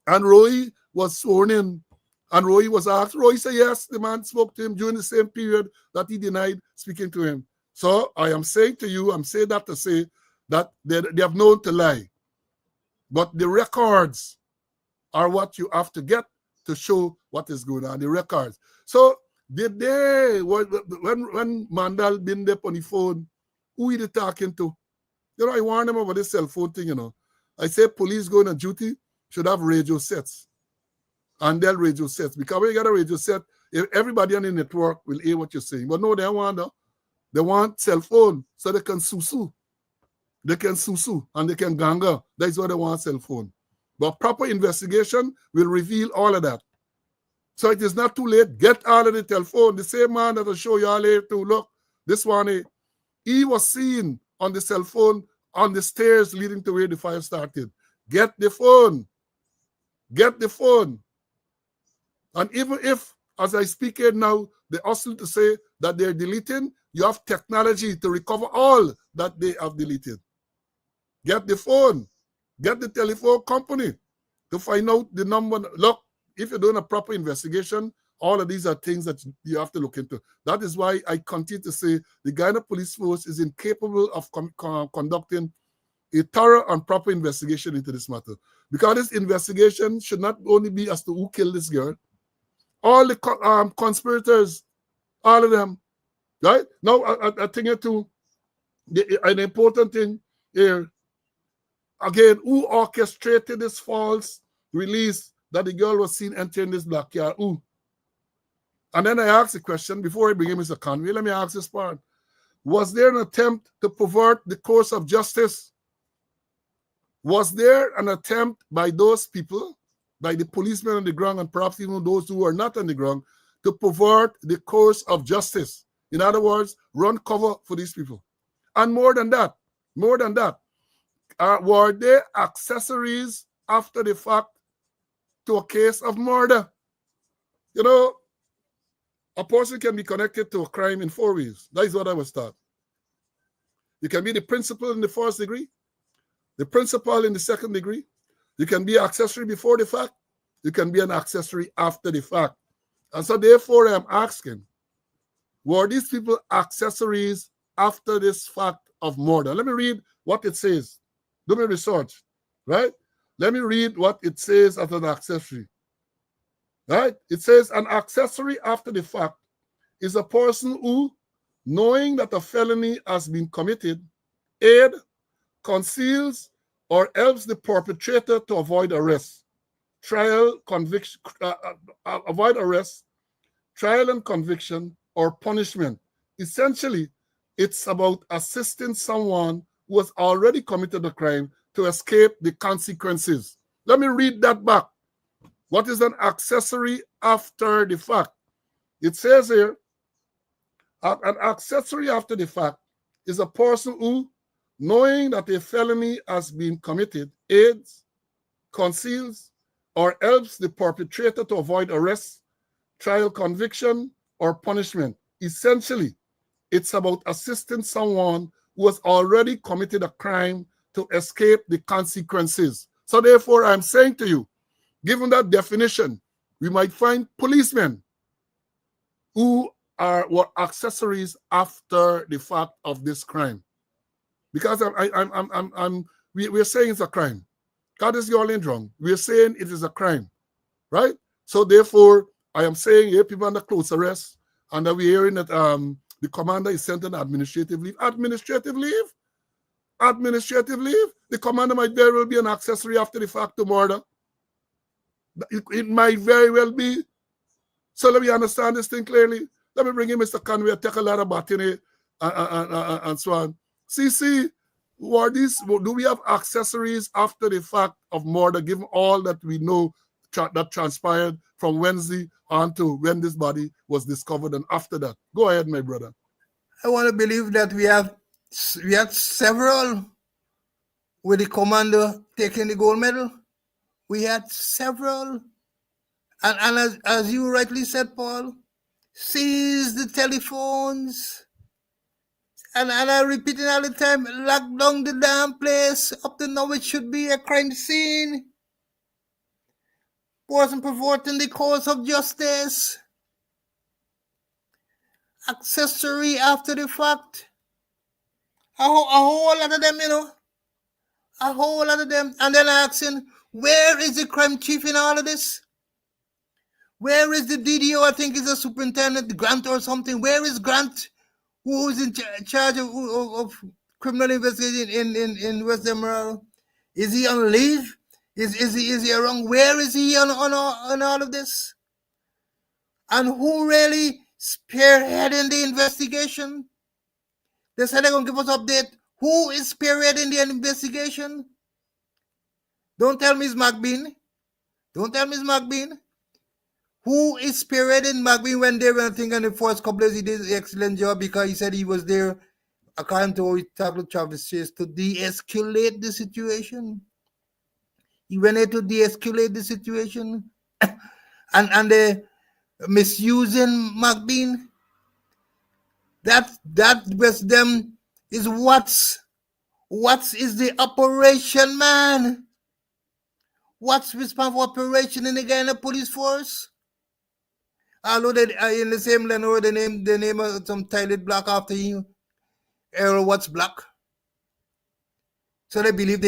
S1: and Roy was sworn in, and Roy was asked, Roy said yes, the man spoke to him during the same period that he denied speaking to him. So I am saying to you, I'm saying that to say that they have known to lie. But the records are what you have to get to show what is going on, the records. So the day when Mandal been there on the phone, who he talking to? You know, I warned him about this cell phone thing, you know. I say police going on duty should have radio sets. And they'll radio sets. Because when you get a radio set, everybody on the network will hear what you're saying. But no, they want cell phone so they can sue. They can sue and they can ganga. That's what they want, cell phone. But proper investigation will reveal all of that. So it is not too late. Get all of the telephone. The same man that will show you all here too. Look, this one, he was seen on the cell phone on the stairs leading to where the fire started. Get the phone. Get the phone. And even if, as I speak here now, they also to say that they're deleting, you have technology to recover all that they have deleted. Get the phone. Get the telephone company to find out the number. Look, if you're doing a proper investigation, all of these are things that you have to look into. That is why I continue to say the Guyana Police Force is incapable of conducting a thorough and proper investigation into this matter. Because this investigation should not only be as to who killed this girl, all the conspirators, all of them, right? Now, I think it too, an important thing here, again, who orchestrated this false release that the girl was seen entering this backyard? Who? And then I asked the question, before I bring in Mr. Conway, let me ask this part. Was there an attempt to pervert the course of justice? Was there an attempt by those people, by the policemen on the ground, and perhaps even those who are not on the ground, to pervert the course of justice? In other words, run cover for these people. And more than that, were they accessories after the fact to a case of murder? You know, a person can be connected to a crime in 4 ways. That is what I was taught. You can be the principal in the first degree, the principal in the second degree. You can be accessory before the fact. You can be an accessory after the fact. And so therefore I'm asking, were these people accessories after this fact of murder? Let me read what it says. Do my research, right? Let me read what it says as an accessory, right? It says an accessory after the fact is a person who, knowing that a felony has been committed, aid, conceals, or helps the perpetrator to avoid arrest, avoid arrest, trial and conviction, or punishment. Essentially, it's about assisting someone who has already committed a crime to escape the consequences. Let me read that back. What is an accessory after the fact? It says here, an accessory after the fact is a person who, knowing that a felony has been committed, aids, conceals, or helps the perpetrator to avoid arrest, trial, conviction, or punishment. Essentially, it's about assisting someone who has already committed a crime to escape the consequences. So therefore, I'm saying to you, given that definition, we might find policemen who were accessories after the fact of this crime. Because we're saying it's a crime. God is your lane wrong. We're saying it is a crime, right? So therefore, I am saying here people under close arrest, and that we're hearing that the commander is sent on administrative leave. Administrative leave? Administrative leave? The commander might very well be an accessory after the fact to murder. It might very well be. So let me understand this thing clearly. Let me bring in Mr. Conway, take a lot of batini and so on. CC, do we have accessories after the fact of murder, given all that we know that transpired from Wednesday on to when this body was discovered and after that? Go ahead, my brother.
S2: I want to believe that we had several with the commander taking the gold medal. We had several. And as you rightly said, Paul, seize the telephones. And I repeat it all the time, lock down the damn place. Up to now it should be a crime scene. Wasn't perverting the cause of justice. Accessory after the fact. A whole lot of them, a whole lot of them. And then asking, where is the crime chief in all of this? Where is the DDO? I think it's a superintendent, Grant or something. Where is Grant, who is in charge of criminal investigation in West Emerald? Is he on leave? Is he around? Where is he on all of this? And who really spearheading the investigation? They said they're going to give us update. Who is spearheading the investigation? Don't tell me it's McBean. Don't tell me it's McBean. Who is spearheading McBean when they were thinking the first couple of days he did an excellent job because he said he was there, according to how he talked to Travis Chase, to de-escalate the situation. He went there to de-escalate the situation. and they misusing McBean. That was them is what is the operation, man? What's responsible for operation in the Ghana police force? Although they in the same line or the name of some Tyler Black after you, Errol Watts Black. So they believe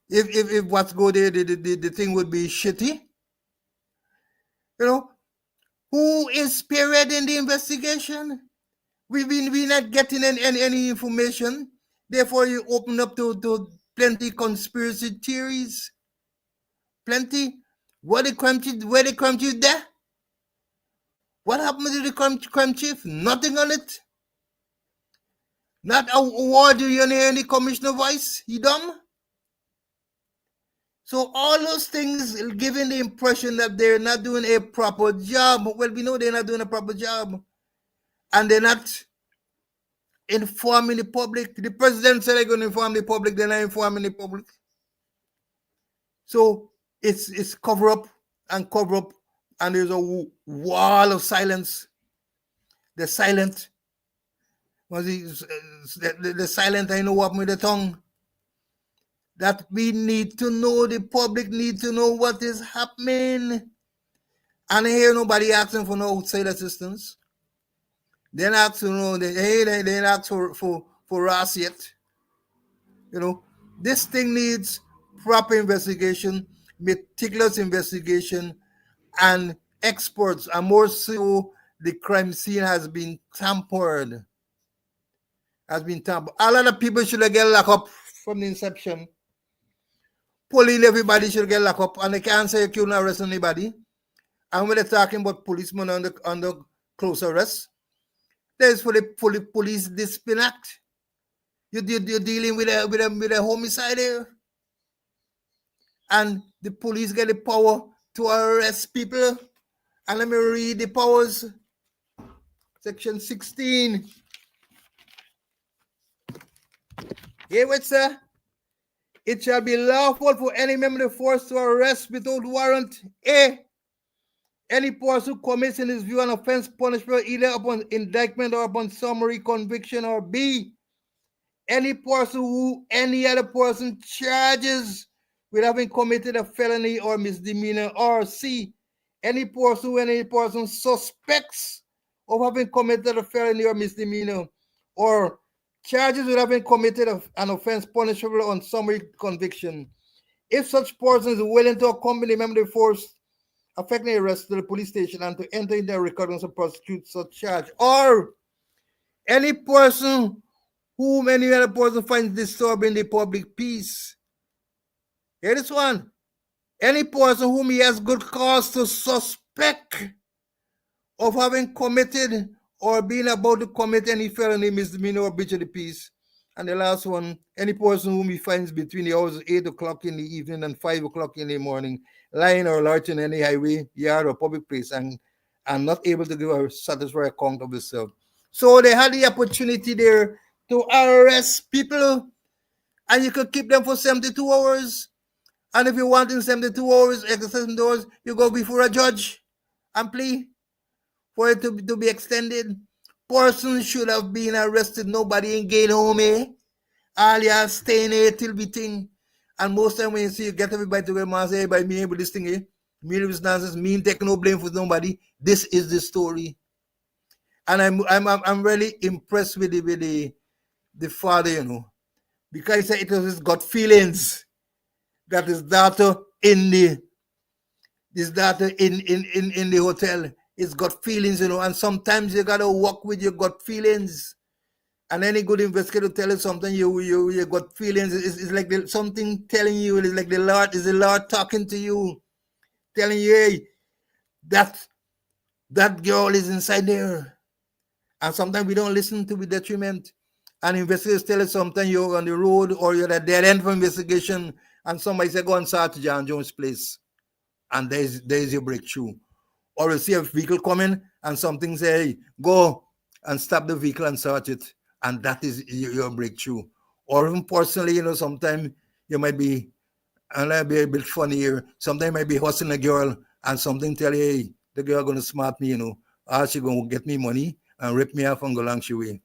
S2: if Watts go there, the thing would be shitty. Who is spearheading the investigation? We're not getting any information. Therefore, you open up to plenty conspiracy theories. Plenty. Where the crime chief there? What happened to the crime chief? Nothing on it. Not a word do you hear any commissioner voice? You dumb? So all those things giving the impression that they're not doing a proper job. Well, we know they're not doing a proper job. And they're not informing the public. The president said they're going to inform the public. They're not informing the public. So it's cover up, and there's a wall of silence. The silent. The silent, I know what with the tongue. That we need to know, the public need to know what is happening. And I hear nobody asking for no outside assistance. They're not asking, they ask for us yet. This thing needs proper investigation, meticulous investigation, and experts. And more so, the crime scene has been tampered. A lot of people should have get locked up from the inception. Pulling everybody should get locked up, and they can't say you couldn't arrest anybody. And when they're talking about policemen under close arrest, there's for the police discipline act. You're dealing with a homicide here, and the police get the power to arrest people. And let me read the powers. Section 16. Here what, sir? It shall be lawful for any member of the force to arrest without warrant. A. Any person who commits in his view an offense punishable either upon indictment or upon summary conviction. Or B. Any person who any other person charges with having committed a felony or misdemeanor. Or C. Any person suspects of having committed a felony or misdemeanor, or charges with having committed an offense punishable on summary conviction. If such person is willing to accompany a member of the force affecting arrest to the police station and to enter into a recordings and prosecute such charge. Or any person whom any other person finds disturbing the public peace. Here is one. Any person whom he has good cause to suspect of having committed or being about to commit any felony, misdemeanor, or breach of the peace. And the last one, any person whom he finds between the hours of 8 o'clock in the evening and 5 o'clock in the morning, lying or lurching in any highway, yard, or public place, and not able to give a satisfactory account of himself. So they had the opportunity there to arrest people, and you could keep them for 72 hours. And if you want in 72 hours, exercise indoors, you go before a judge and plea for it to be extended. Person should have been arrested. Nobody ain't getting home, eh? All you staying here till we thing. And most time when you see you get everybody to go and say, by me with this thing, eh? Me with this nonsense, me ain't taking no blame for nobody. This is the story. And I'm really impressed with the father, you know, because he said it was his gut feelings that his daughter in the in the hotel. His gut feelings, you know, and sometimes you gotta walk with your gut feelings. And any good investigator tell you something, you got feelings. It's like something telling you. It's like the Lord talking to you, telling you, hey, that girl is inside there. And sometimes we don't listen to the detriment. And investigators tell us sometimes you're on the road or you're at dead end for investigation, and somebody say, go and search John Jones' place. And there's your breakthrough. Or you see a vehicle coming and something say, hey, go and stop the vehicle and search it. And that is your breakthrough. Or even personally, you know, sometimes you might be, and I'll be a bit funny here, sometimes you might be hustling a girl and something tell you, hey, the girl going to smart me, you know, or she going to get me money and rip me off and go along she way.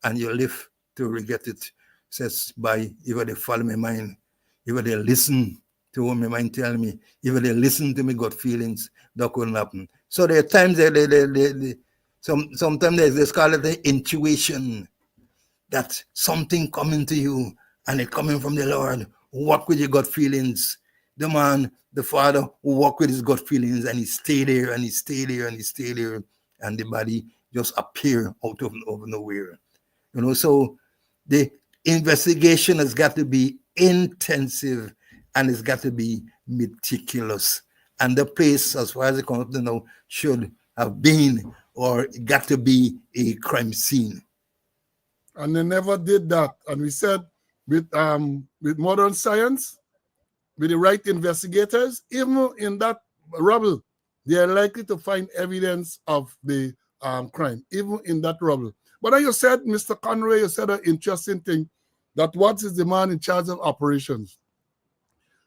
S2: And you live to regret it. Says, by, if they follow my mind, if they listen to what my mind tell me, if they listen to me gut feelings, that couldn't happen. So there are times sometimes they call it the intuition, that something coming to you and it coming from the Lord. Walk with your gut feelings. The man, the father, who walk with his gut feelings and he stay there and he stay there and he stay there, and the body just appear out of nowhere. You know, so the investigation has got to be intensive and it's got to be meticulous. And the place, as far as it comes to know, should have been or got to be a crime scene.
S1: And they never did that. And we said with modern science, with the right investigators, even in that rubble, they are likely to find evidence of the crime, even in that rubble. But then you said, Mr. Conway, you said an interesting thing, that what is the man in charge of operations?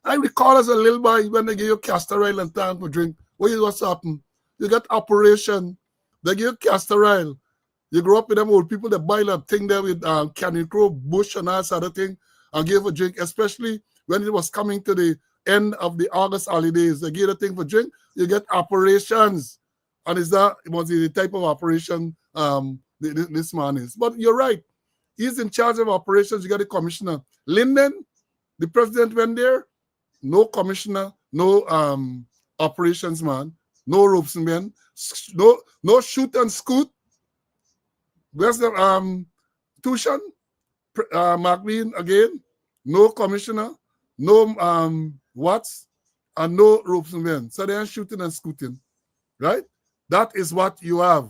S1: I recall as a little boy when they give you castor oil and time for drink, what's happened? You get operation, they give you castor oil. You grow up with them old people that buy that thing there with Canyon Crow, Bush, and all sort of thing, and give a drink, especially when it was coming to the end of the August holidays. They give a thing for drink, you get operations. And is that was the type of operation this man is. But you're right. He's in charge of operations. You got the commissioner. Linden, the president went there. No commissioner, no operations man, no ropes man, no shoot and scoot. Where's the Tushan? McLean again, no commissioner, no Watts, and no ropes men. So they are shooting and scooting, right? That is what you have.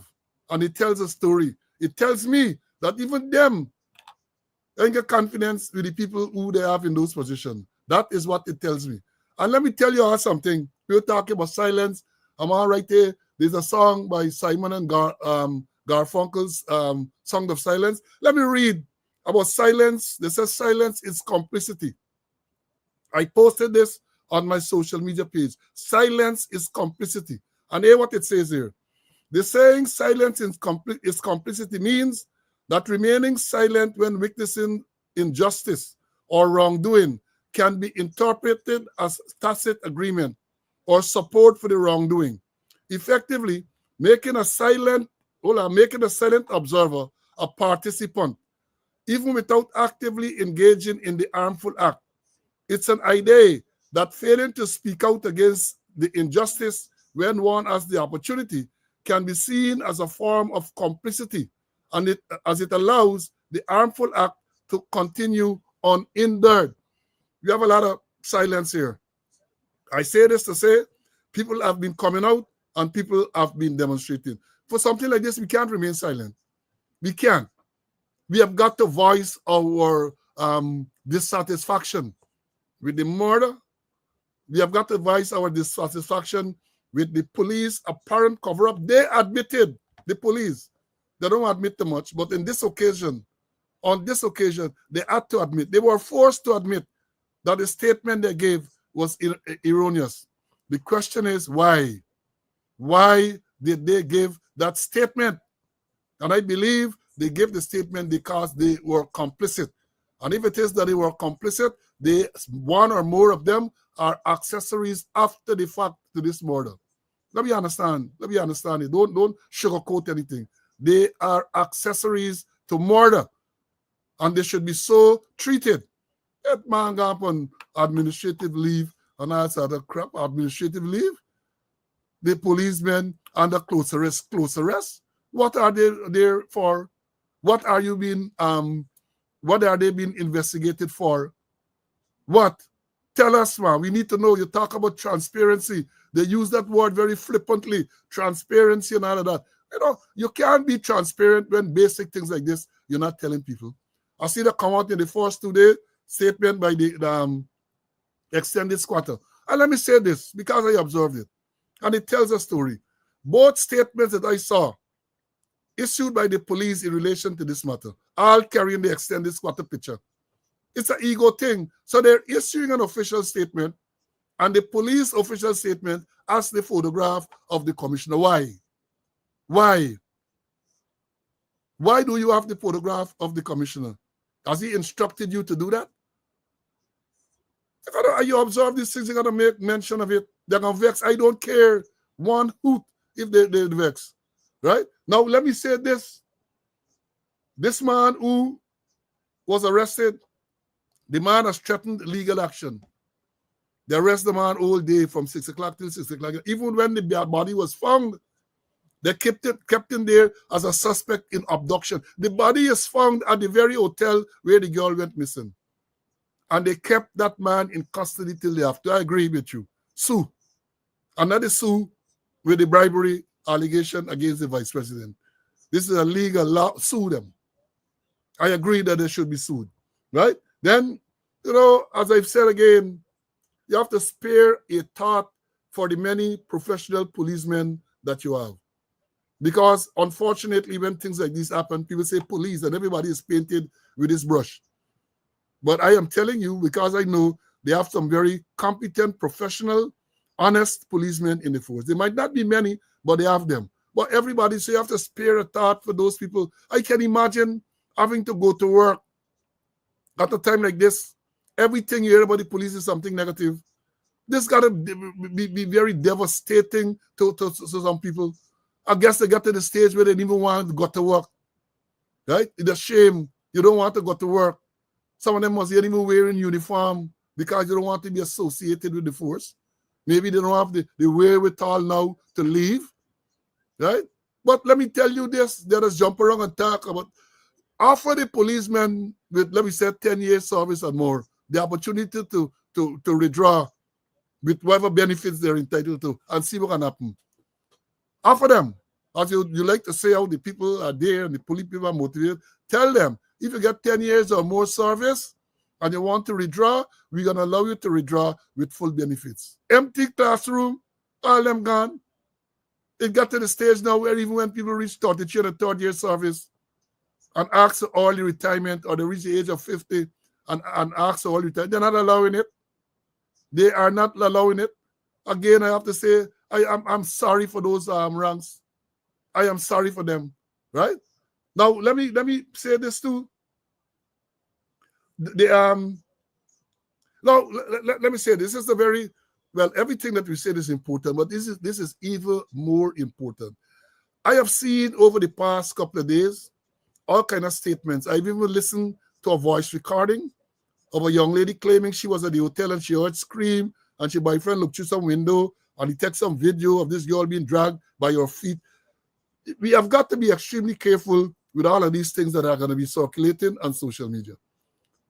S1: And it tells a story. It tells me that even them ain't get confidence with the people who they have in those positions. That is what it tells me. And let me tell you all something. We're talking about silence. I'm all right there. There's a song by Simon and Garfunkel's Song of Silence. Let me read about silence. They say silence is complicity. I posted this on my social media page. Silence is complicity. And hear what it says here. The saying silence is complicity means that remaining silent when witnessing injustice or wrongdoing can be interpreted as tacit agreement or support for the wrongdoing. Effectively, making a silent observer a participant, even without actively engaging in the harmful act. It's an idea that failing to speak out against the injustice when one has the opportunity can be seen as a form of complicity, and as it allows the harmful act to continue unhindered. We have a lot of silence here. I say this to say people have been coming out and people have been demonstrating. For something like this, we can't remain silent. We can't. We have got to voice our dissatisfaction with the murder. We have got to voice our dissatisfaction with the police apparent cover-up. They admitted, the police. They don't admit too much, but on this occasion, they had to admit. They were forced to admit that the statement they gave was erroneous. The question is why? Why did they give that statement? And I believe they gave the statement because they were complicit. And if it is that they were complicit, one or more of them are accessories after the fact to this murder. Let me understand. Let me understand it. Don't sugarcoat anything. They are accessories to murder, and they should be so treated. That man got on administrative leave and all sort of crap. Administrative leave. The policemen under close arrest. Close arrest. What are they there for? What are you being what are they being investigated for? What? Tell us, man. We need to know. You talk about transparency. They use that word very flippantly. Transparency and all of that. You know, you can't be transparent when basic things like this you're not telling people. I see that come out in the first 2 day statement by the extended squatter. And let me say this because I observed it. And it tells a story. Both statements that I saw issued by the police in relation to this matter, all carrying the extended squatter picture. It's an ego thing. So they're issuing an official statement, and the police official statement has the photograph of the commissioner. Why? Why? Why do you have the photograph of the commissioner? Has he instructed you to do that? If you observe these things, you're going to make mention of it. They're going to vex. I don't care one hoot if they vex. Right? Now, let me say this. This man who was arrested, the man has threatened legal action. They arrest the man all day from 6 o'clock till 6 o'clock. Even when the body was found, they kept him there as a suspect in abduction. The body is found at the very hotel where the girl went missing. And they kept that man in custody till the after. I agree with you. Sue. Another sue with the bribery allegation against the vice president. This is a legal law. Sue them. I agree that they should be sued. Right? Then, you know, as I've said again, you have to spare a thought for the many professional policemen that you have. Because unfortunately, when things like this happen, people say police and everybody is painted with this brush. But I am telling you, because I know they have some very competent, professional, honest policemen in the force. There might not be many, but they have them. But everybody, so you have to spare a thought for those people. I can imagine having to go to work at a time like this. Everything you hear about the police is something negative. This got to be very devastating to some people. I guess they got to the stage where they didn't even want to go to work. Right? It's a shame. You don't want to go to work. Some of them must even wearing uniform because you don't want to be associated with the force. Maybe they don't have the wherewithal now to leave. Right? But let me tell you this. Let us jump around and talk about offer the policemen with, let me say, 10 years service and more, the opportunity to withdraw with whatever benefits they're entitled to and see what can happen. Offer them. As you like to say how the people are there and the police people are motivated, tell them, if you get 10 years or more service and you want to withdraw, we're going to allow you to withdraw with full benefits. Empty classroom, all them gone. It got to the stage now where even when people reach 33 and 3rd year service and ask for early retirement, or they reach the age of 50 and ask for early retirement, they're not allowing it. They are not allowing it. Again, I have to say, I'm sorry for those ranks. I am sorry for them, right? Now, let me say this too. Now, let me say this is the very, well, everything that we said is important, but this is even more important. I have seen over the past couple of days all kind of statements. I've even listened to a voice recording of a young lady claiming she was at the hotel and she heard scream and her boyfriend looked through some window and he took some video of this girl being dragged by her feet. We have got to be extremely careful with all of these things that are going to be circulating on social media.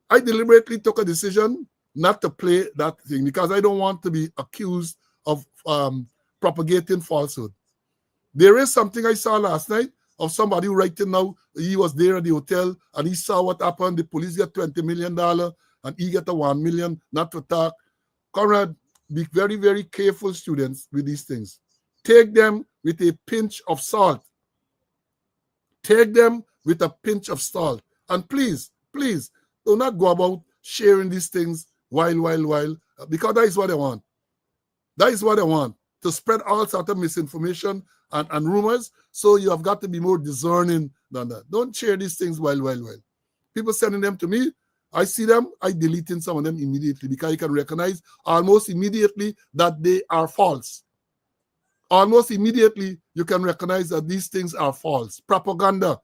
S1: I deliberately took a decision not to play that thing because I don't want to be accused of propagating falsehood. There is something I saw last night of somebody writing now, he was there at the hotel and he saw what happened. The police get $20 million and he get a $1 million, not to talk. Conrad, be very, very careful, students, with these things. Take them with a pinch of salt. Take them with a pinch of salt. And please, please, do not go about sharing these things while, because that is what I want. That is what I want. to spread all sort of misinformation and rumors. So you have got to be more discerning than that. Don't share these things while. People sending them to me, I see them, I deleting some of them immediately because you can recognize almost immediately that they are false. Almost immediately, you can recognize that these things are false. Propaganda,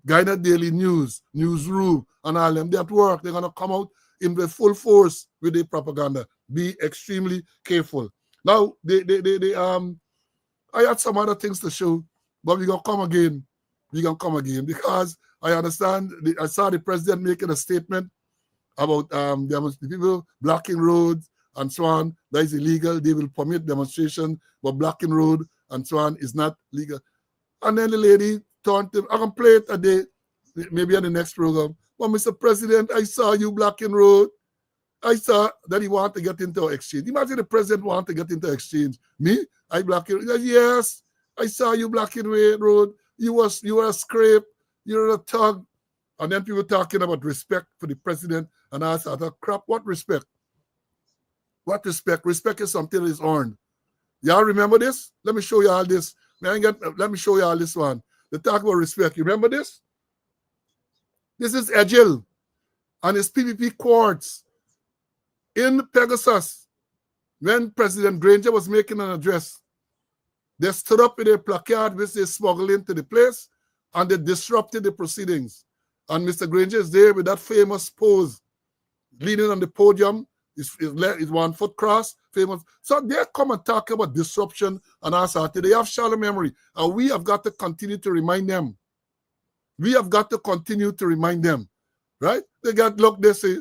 S1: Guided Daily News, Newsroom, and all them, they at work. They're going to come out in the full force with the propaganda. Be extremely careful. Now, I had some other things to show, but we're going to come again. We're going to come again because I understand, I saw the president making a statement about the people blocking roads and so on. That is illegal. They will permit demonstration, but blocking road and so on is not legal. And then the lady turned to him, I can play it a day, maybe on the next program. But Mr. President, I saw you blocking road. I saw that he wanted to get into exchange. Imagine the president wanted to get into exchange. Me, I blocking. Yes, I saw you blocking road. You were a scrape. You were a thug. And then people talking about respect for the president and all sort of crap. What respect? What respect? Respect is something that is earned. Y'all remember this? Let me show you all this. Let me show you all this one. They talk about respect. You remember this? This is Agile and his PPP quads in Pegasus. When President Granger was making an address, they stood up with a placard which they smuggled into the place and they disrupted the proceedings. And Mr. Granger is there with that famous pose, leaning on the podium, his 1 foot cross, famous. So they come and talk about disruption and all that. They have shallow memory. And we have got to continue to remind them. We have got to continue to remind them. Right? They say,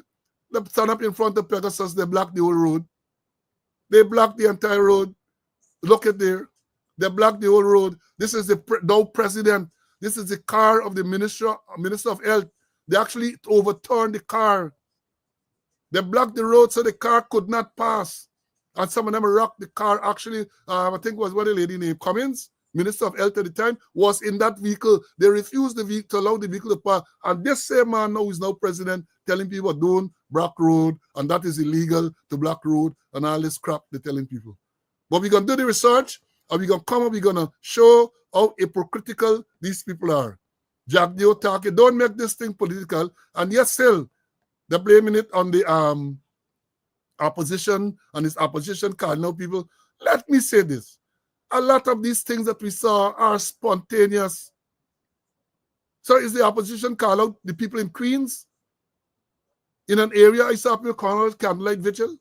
S1: they stand up in front of Pegasus, they block the whole road. They block the entire road. Look at there. They block the whole road. This is the now president. This is the car of the Minister of Health. They actually overturned the car. They blocked the road so the car could not pass. And some of them rocked the car. Actually, I think it was what a lady named Cummins, Minister of Health at the time, was in that vehicle. They refused the vehicle to allow the vehicle to pass. And this same man now is now president telling people don't block road and that is illegal to block road and all this crap they're telling people. But we're going to do the research and we're going to come up, we're going to show how hypocritical these people are. Jack Dio talking, don't make this thing political. And yet still, they're blaming it on the opposition and his opposition calling out people. Let me say this. A lot of these things that we saw are spontaneous. So is the opposition call out the people in Queens? In an area, I saw people call out candlelight vigil.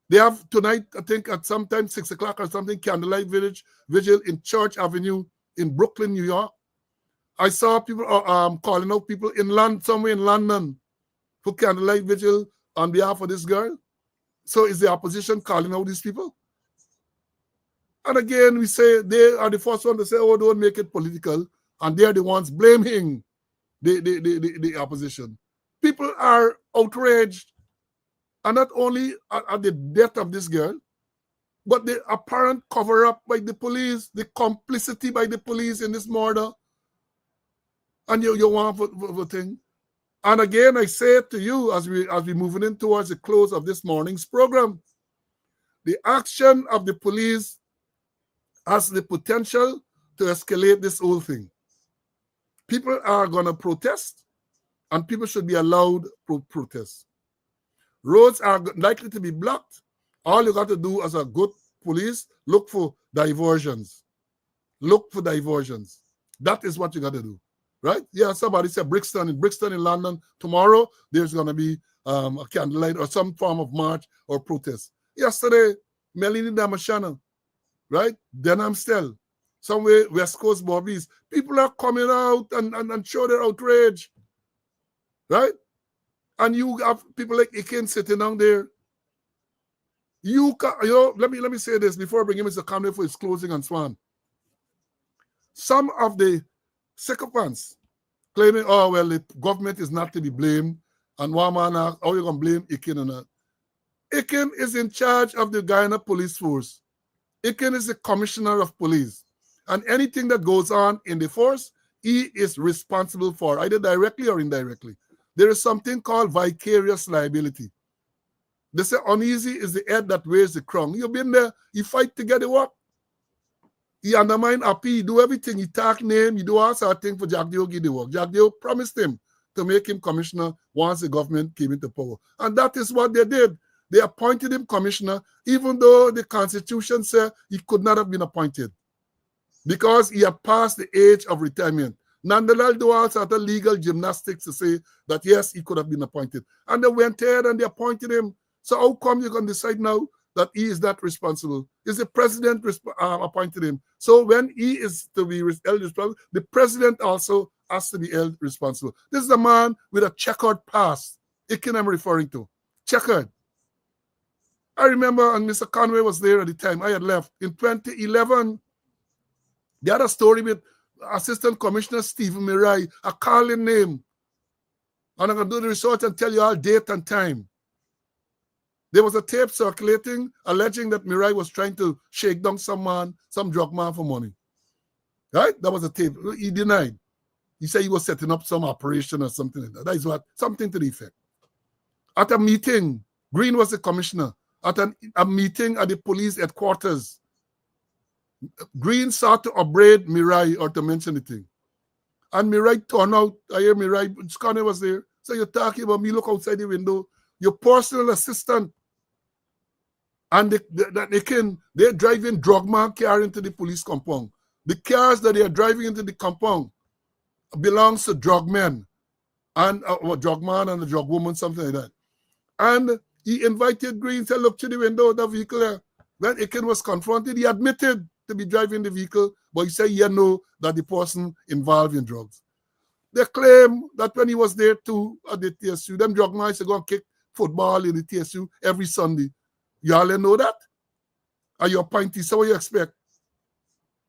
S1: They have tonight, I think at sometime 6 o'clock or something, candlelight vigil in Church Avenue in Brooklyn, New York. I saw people calling out people in London, somewhere in London, for candlelight vigil on behalf of this girl. So is the opposition calling out these people? And again, we say they are the first one to say, oh, don't make it political. And they're the ones blaming the opposition. People are outraged. And not only at the death of this girl, but the apparent cover-up by the police, the complicity by the police in this murder. And you want for thing. And again, I say it to you as we moving in towards the close of this morning's program. The action of the police has the potential to escalate this whole thing. People are going to protest, and people should be allowed to protest. Roads are likely to be blocked. All you got to do as a good police, look for diversions. Look for diversions. That is what you got to do. Right? Yeah, somebody said Brixton in London. Tomorrow, there's going to be a candlelight or some form of march or protest. Yesterday, Melanie Damashana, right? Denham still. Somewhere, West Coast Bobbies. People are coming out and show their outrage. Right? And you have people like Ikin sitting down there. Let me say this before I bring him Mr. Conway for his closing and Swan. Some of the sycophants claiming, oh, well, the government is not to be blamed. And one man asks, how are you going to blame Ikin or not? Ikin is in charge of the Guyana Police Force. Ikin is the commissioner of police. And anything that goes on in the force, he is responsible for, either directly or indirectly. There is something called vicarious liability. They say uneasy is the head that wears the crown. You've been there, you fight to get the work. He undermine Happy, he do everything. He talk name, he do all sort of things for Jack Dio give the work. Jack Dio promised him to make him commissioner once the government came into power. And that is what they did. They appointed him commissioner, even though the constitution said he could not have been appointed because he had passed the age of retirement. Nonetheless, do all sort of legal gymnastics to say that, yes, he could have been appointed. And they went ahead and they appointed him. So how come you can decide now that he is not responsible? Is the president appointed him? So when he is to be held responsible, the president also has to be held responsible. This is a man with a checkered past. Ikin I'm referring to. Checkered. I remember, and Mr. Conway was there at the time. I had left. In 2011, they had a story with Assistant Commissioner Stephen Mirai, a calling name. And I'm going to do the research and tell you all date and time. There was a tape circulating alleging that Mirai was trying to shake down some man, some drug man for money. Right? That was a tape. He denied. He said he was setting up some operation or something like that. That is what, something to the effect. At a meeting, Green was the commissioner. At a meeting at the police headquarters, Green sought to upbraid Mirai or to mention anything. And Mirai turned out. I hear Mirai, Scotty was there. So you're talking about me, look outside the window. Your personal assistant. And they're driving drug man car into the police compound. The cars that they are driving into the compound belongs to drug men. And a drug man and a drug woman, something like that. And he invited Green, said, look to the window of the vehicle there. When Ikin was confronted, he admitted to be driving the vehicle, but he said he had know that the person involved in drugs. They claim that when he was there too at the TSU, them drug men used to go and kick football in the TSU every Sunday. You all know that? Are you appointee? So what you expect?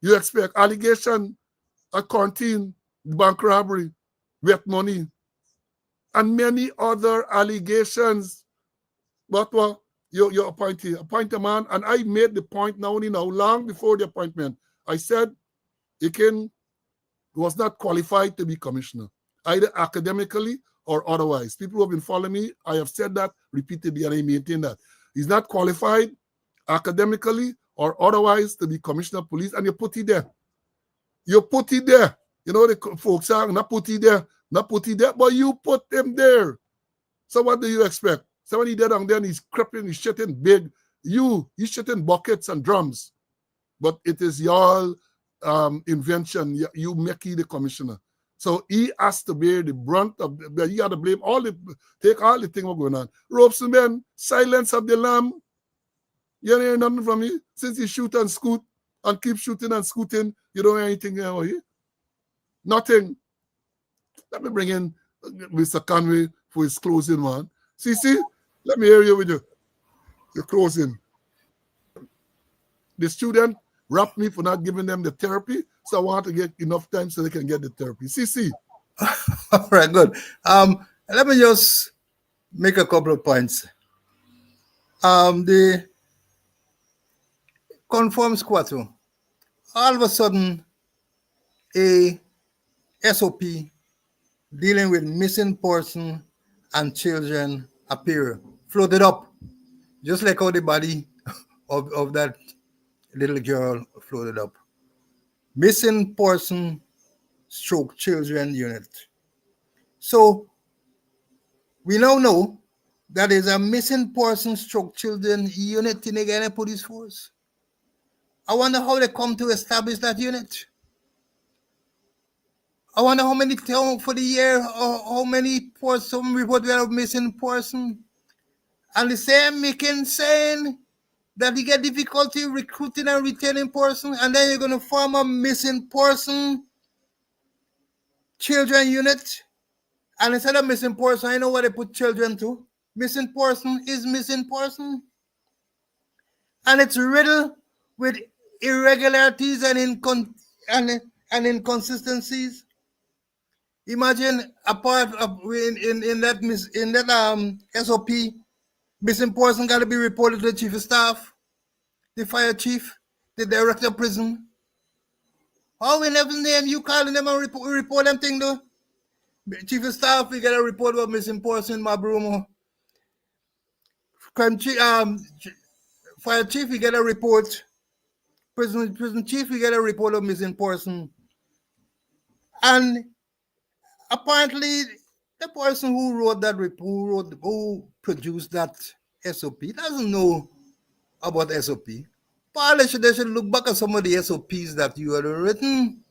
S1: You expect allegation, a quarantine, bank robbery, wet money, and many other allegations. But what? You're appointee. Appoint a man. And I made the point now, long before the appointment. I said Ikin was not qualified to be commissioner, either academically or otherwise. People who have been following me, I have said that repeatedly and I maintain that. He's not qualified academically or otherwise to be commissioner of police, and you put it there. You put it there. You know, the folks are not put it there, but you put them there. So what do you expect? Somebody there down there and he's creeping, he's shitting big. He's shitting buckets and drums. But it is your invention. You make it the commissioner. So he has to bear the brunt of he got to blame take all the thing going on. Robeson Ben, silence of the lamb. You don't hear nothing from me. Since he shoot and scoot and keep shooting and scooting, you don't hear anything over here. Nothing. Let me bring in Mr. Conway for his closing one. CC, let me hear you with your closing. The student rapped me for not giving them the therapy, so I want to get enough time so they can get the therapy. CC.
S2: All right, good. Let me just make a couple of points. The conform squatter, all of a sudden, a SOP dealing with missing person and children appear, floated up, just like how the body of that little girl floated up. Missing person stroke children unit. So we now know that is a missing person stroke children unit in the Ghana Police Force. I wonder how they come to establish that unit. I wonder how many for the year, or how many person report we have missing person. And the same making saying that you get difficulty recruiting and retaining person, and then you're going to form a missing person children unit. And instead of missing person, I know what they put children to. Missing person is missing person. And it's riddled with irregularities and inconsistencies. Imagine a part of in that SOP, missing person got to be reported to the chief of staff, the fire chief, the director of prison. How we never name you calling them and report them thing though? Chief of staff, we got a report about missing person in my Brumo. crime chief, fire chief, we get a report. Prison chief, we get a report of missing person, and apparently the person who wrote that report, who produced that SOP, doesn't know about SOP. But they should look back at some of the SOPs that you had written.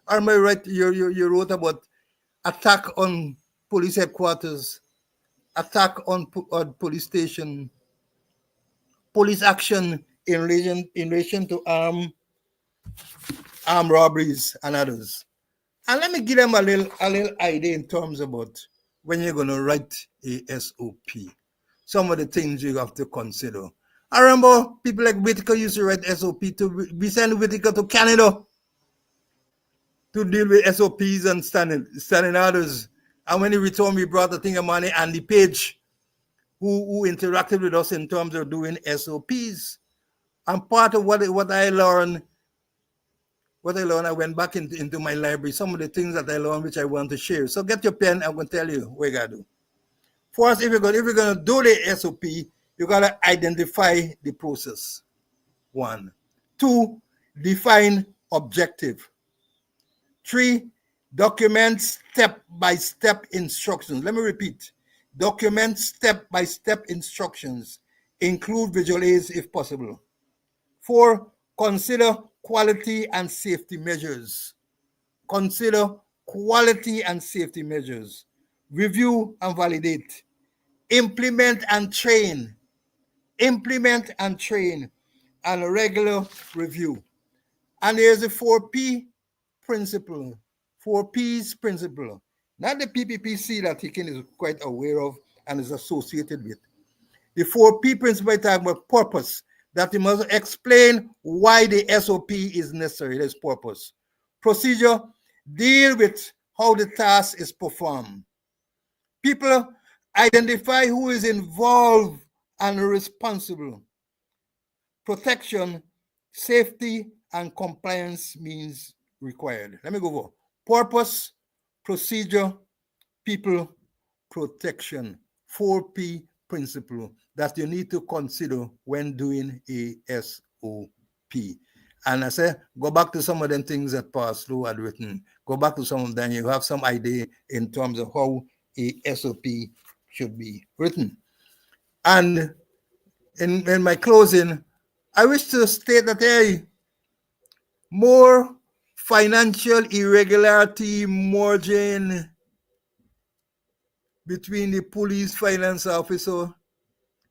S2: Or am I right? You wrote about attack on police headquarters, attack on police station, police action in relation to armed robberies and others. And let me give them a little idea in terms about when you're going to write a SOP. Some of the things you have to consider. I remember people like Whitaker used to write SOP to we send Whitaker to Canada to deal with SOPs and standing orders. And when he returned, we brought the thing of money and the page who interacted with us in terms of doing SOPs. And part of what I learned, I went back into my library, some of the things that I learned which I want to share. So get your pen, I'm going to tell you what you got to do. First, if you're going to do the SOP, you got to identify the process. 1. 2, define objective. 3, document step-by-step instructions. Let me repeat. Document step-by-step instructions. Include visual aids if possible. 4, consider quality and safety measures. Consider quality and safety measures. Review and validate. Implement and train. Implement and train. And regular review. And there's the 4P principle. 4Ps principle. Not the PPPC that Hicken is quite aware of and is associated with. The 4P principle I talk about purpose. That you must explain why the SOP is necessary. There's purpose. Procedure, deal with how the task is performed. People, identify who is involved and responsible. Protection, safety, and compliance means required. Let me go over. Purpose, procedure, people, protection. 4P principle that you need to consider when doing a SOP. And I say, go back to some of them things that Pastor had written. Go back to some of them. You have some idea in terms of how a SOP should be written. And in my closing, I wish to state that, hey, more financial irregularity merging between the police finance officer,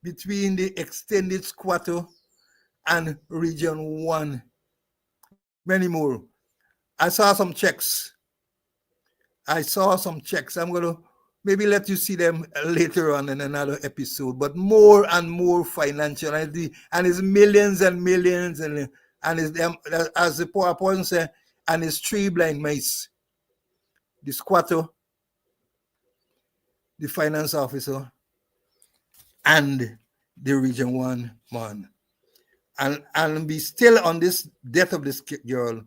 S2: between the extended squatter and Region 1. Many more. I saw some checks. I'm going to maybe let you see them later on in another episode, but more and more financial. And it's millions and millions. And it's them, as the poor person said, and it's 3 blind mice. The squatter, the finance officer, and the Region 1 man. And be still on this death of this girl,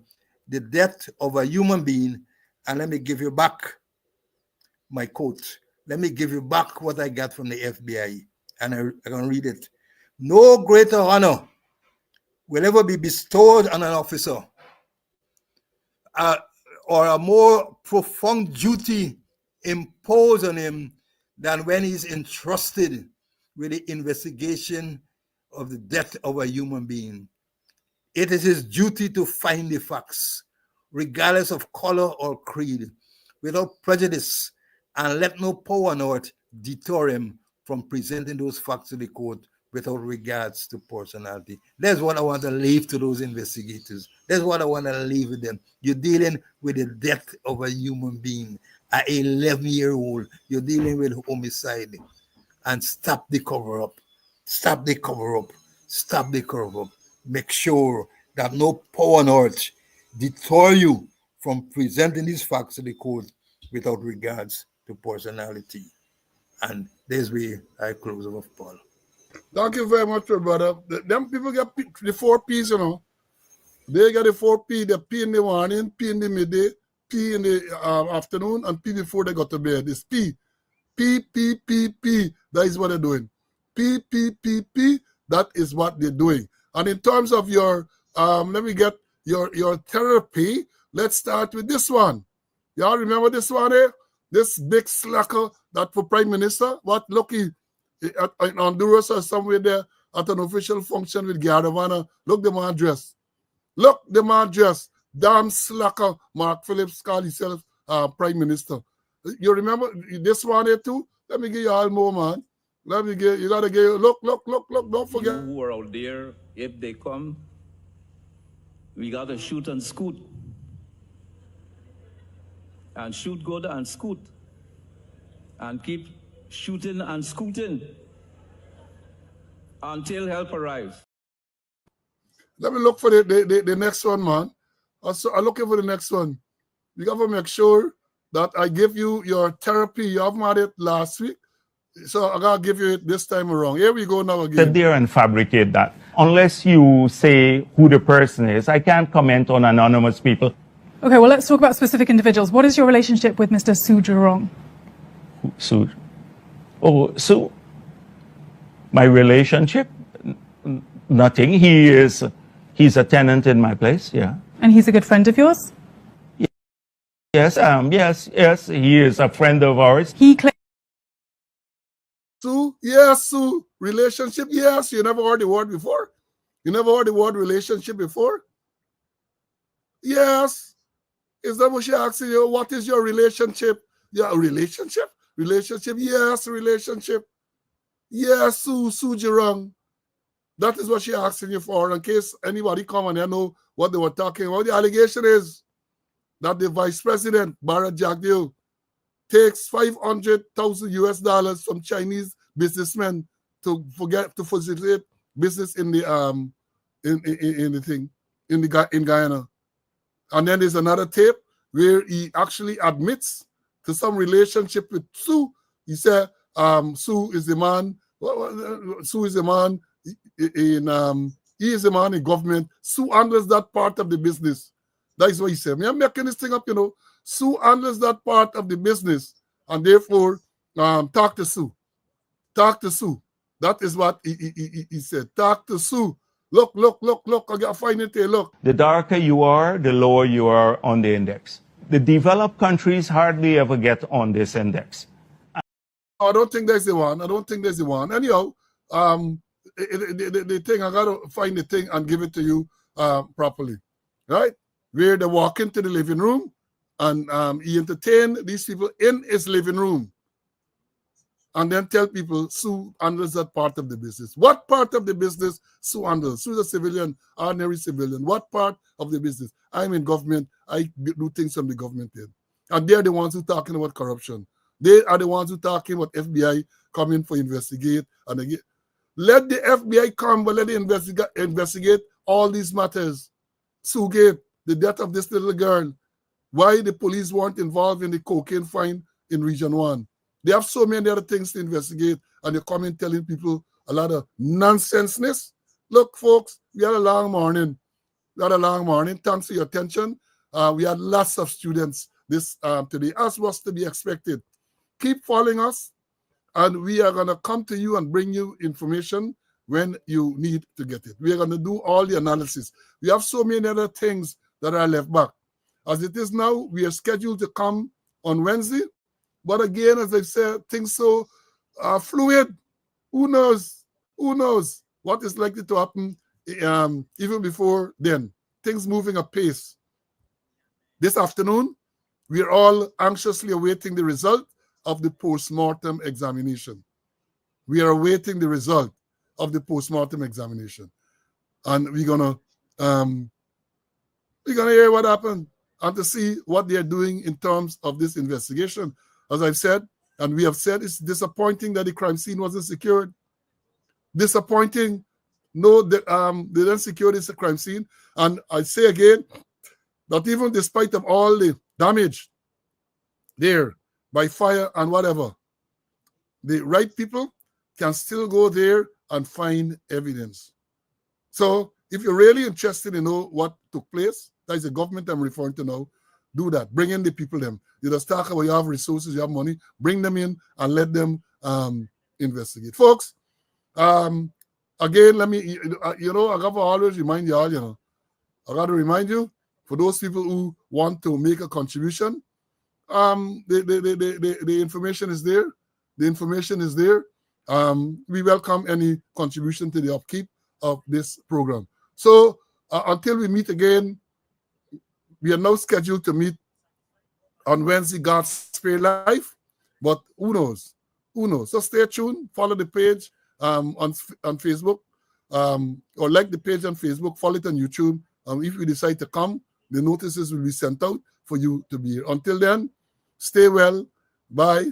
S2: the death of a human being. And let me give you back my quote. Let me give you back what I got from the FBI. And I'm going to read it. No greater honor will ever be bestowed on an officer, or a more profound duty imposed on him than when he's entrusted with the investigation of the death of a human being. It is his duty to find the facts, regardless of color or creed, without prejudice, and let no power on earth deter him from presenting those facts to the court without regards to personality. That's what I want to leave to those investigators. That's what I want to leave with them. You're dealing with the death of a human being, an 11-year-old. You're dealing with homicide. And stop the cover-up. Stop the cover-up. Stop the cover-up. Make sure that no power on earth deter you from presenting these facts to the court without regards to personality. And there's where I close off, Paul.
S1: Thank you very much, brother. Them people get the 4Ps, you know. They get the 4P, the P in the morning, P in the midday, P in the afternoon, and P before they go to bed. It's P. P. That is what they're doing. PPPP. That is what they're doing. And in terms of your, let me get your therapy. Let's start with this one. Y'all remember this one here? This big slacker that for Prime Minister? What? Look, he in Honduras or somewhere there at an official function with Garavana. Look, the man dressed. Look, the man dressed. Damn slacker. Mark Phillips called himself Prime Minister. You remember this one here too? Let me give you all more, man. Let me get you gotta get look. Don't forget.
S3: You who are out there, if they come, we gotta shoot and scoot. And shoot good and scoot. And keep shooting and scooting until help arrives.
S1: Let me look for the next one, man. I'm looking for the next one. You got to make sure that I give you your therapy. You haven't had it last week, so I gotta give you it this time around. Here we go now again.
S4: Sit there and fabricate that. Unless you say who the person is, I can't comment on anonymous people.
S5: Okay, well, let's talk about specific individuals. What is your relationship with Mr. Su Jurong?
S4: Su? Oh, Su? My relationship? Nothing. He's a tenant in my place, yeah.
S5: And he's a good friend of yours?
S4: Yes, he is a friend of ours.
S5: He claims
S1: Sue, yes, Sue. Relationship, yes. You never heard the word before? You never heard the word relationship before? Yes. Is that what she asking you? What is your relationship? Yeah, relationship? Relationship, yes, relationship. Yes, Sue Jurong. That is what she asking you for, in case anybody come and they know what they were talking about. The allegation is that the Vice President, Barra Jagdeo, takes $500,000 US from Chinese businessmen to facilitate business in the in Guyana. And then there's another tape where he actually admits to some relationship with Sue. He said Sue is the man. Sue is the man he is the man in government. Sue handles that part of the business. That is what he said. I'm making this thing up, Sue handles that part of the business, and therefore talk to Sue. Talk to Sue. That is what he said. Talk to Sue. Look. I gotta find it here. Look.
S4: The darker you are, the lower you are on the index. The developed countries hardly ever get on this index.
S1: I don't think there's the one. Anyhow, the thing, I gotta find the thing and give it to you properly. Right? Where they walk into the living room and he entertained these people in his living room. And then tell people Sue handles that part of the business. What part of the business Sue handles? Sue's a civilian, ordinary civilian. What part of the business? I'm in government. I do things from the government here. And they're the ones who talking about corruption. They are the ones who talking about FBI coming for investigate. And again, let the FBI come, but let it investigate all these matters. Sue Gate, the death of this little girl. Why the police weren't involved in the cocaine find in Region 1. They have so many other things to investigate, and you're coming telling people a lot of nonsenseness. Look, folks, we had a long morning. Thanks for your attention. We had lots of students this today, as was to be expected. Keep following us, and we are going to come to you and bring you information when you need to get it. We are going to do all the analysis. We have so many other things that are left back. As it is now, we are scheduled to come on Wednesday. But again, as I said, things so fluid. Who knows? Who knows what is likely to happen even before then? Things moving apace. This afternoon, we are all anxiously awaiting the result of the post-mortem examination. We are awaiting the result of the post-mortem examination. And we're gonna hear what happened and to see what they are doing in terms of this investigation. As I've said, and we have said, it's disappointing that the crime scene wasn't secured. Disappointing. No, they didn't secure this crime scene. And I say again, that even despite of all the damage there by fire and whatever, the right people can still go there and find evidence. So if you're really interested to know what took place, that is the government I'm referring to now, do that. Bring in the people them. You just talk about you have resources, you have money, bring them in and let them investigate. Folks, Again, let me, I got to always remind y'all, I got to remind you, for those people who want to make a contribution, the information is there. The information is there. We welcome any contribution to the upkeep of this program. So until we meet again, we are now scheduled to meet on Wednesday, God's Spare Life. But who knows? Who knows? So stay tuned. Follow the page on Facebook, or like the page on Facebook. Follow it on YouTube. If you decide to come, the notices will be sent out for you to be here. Until then, stay well. Bye.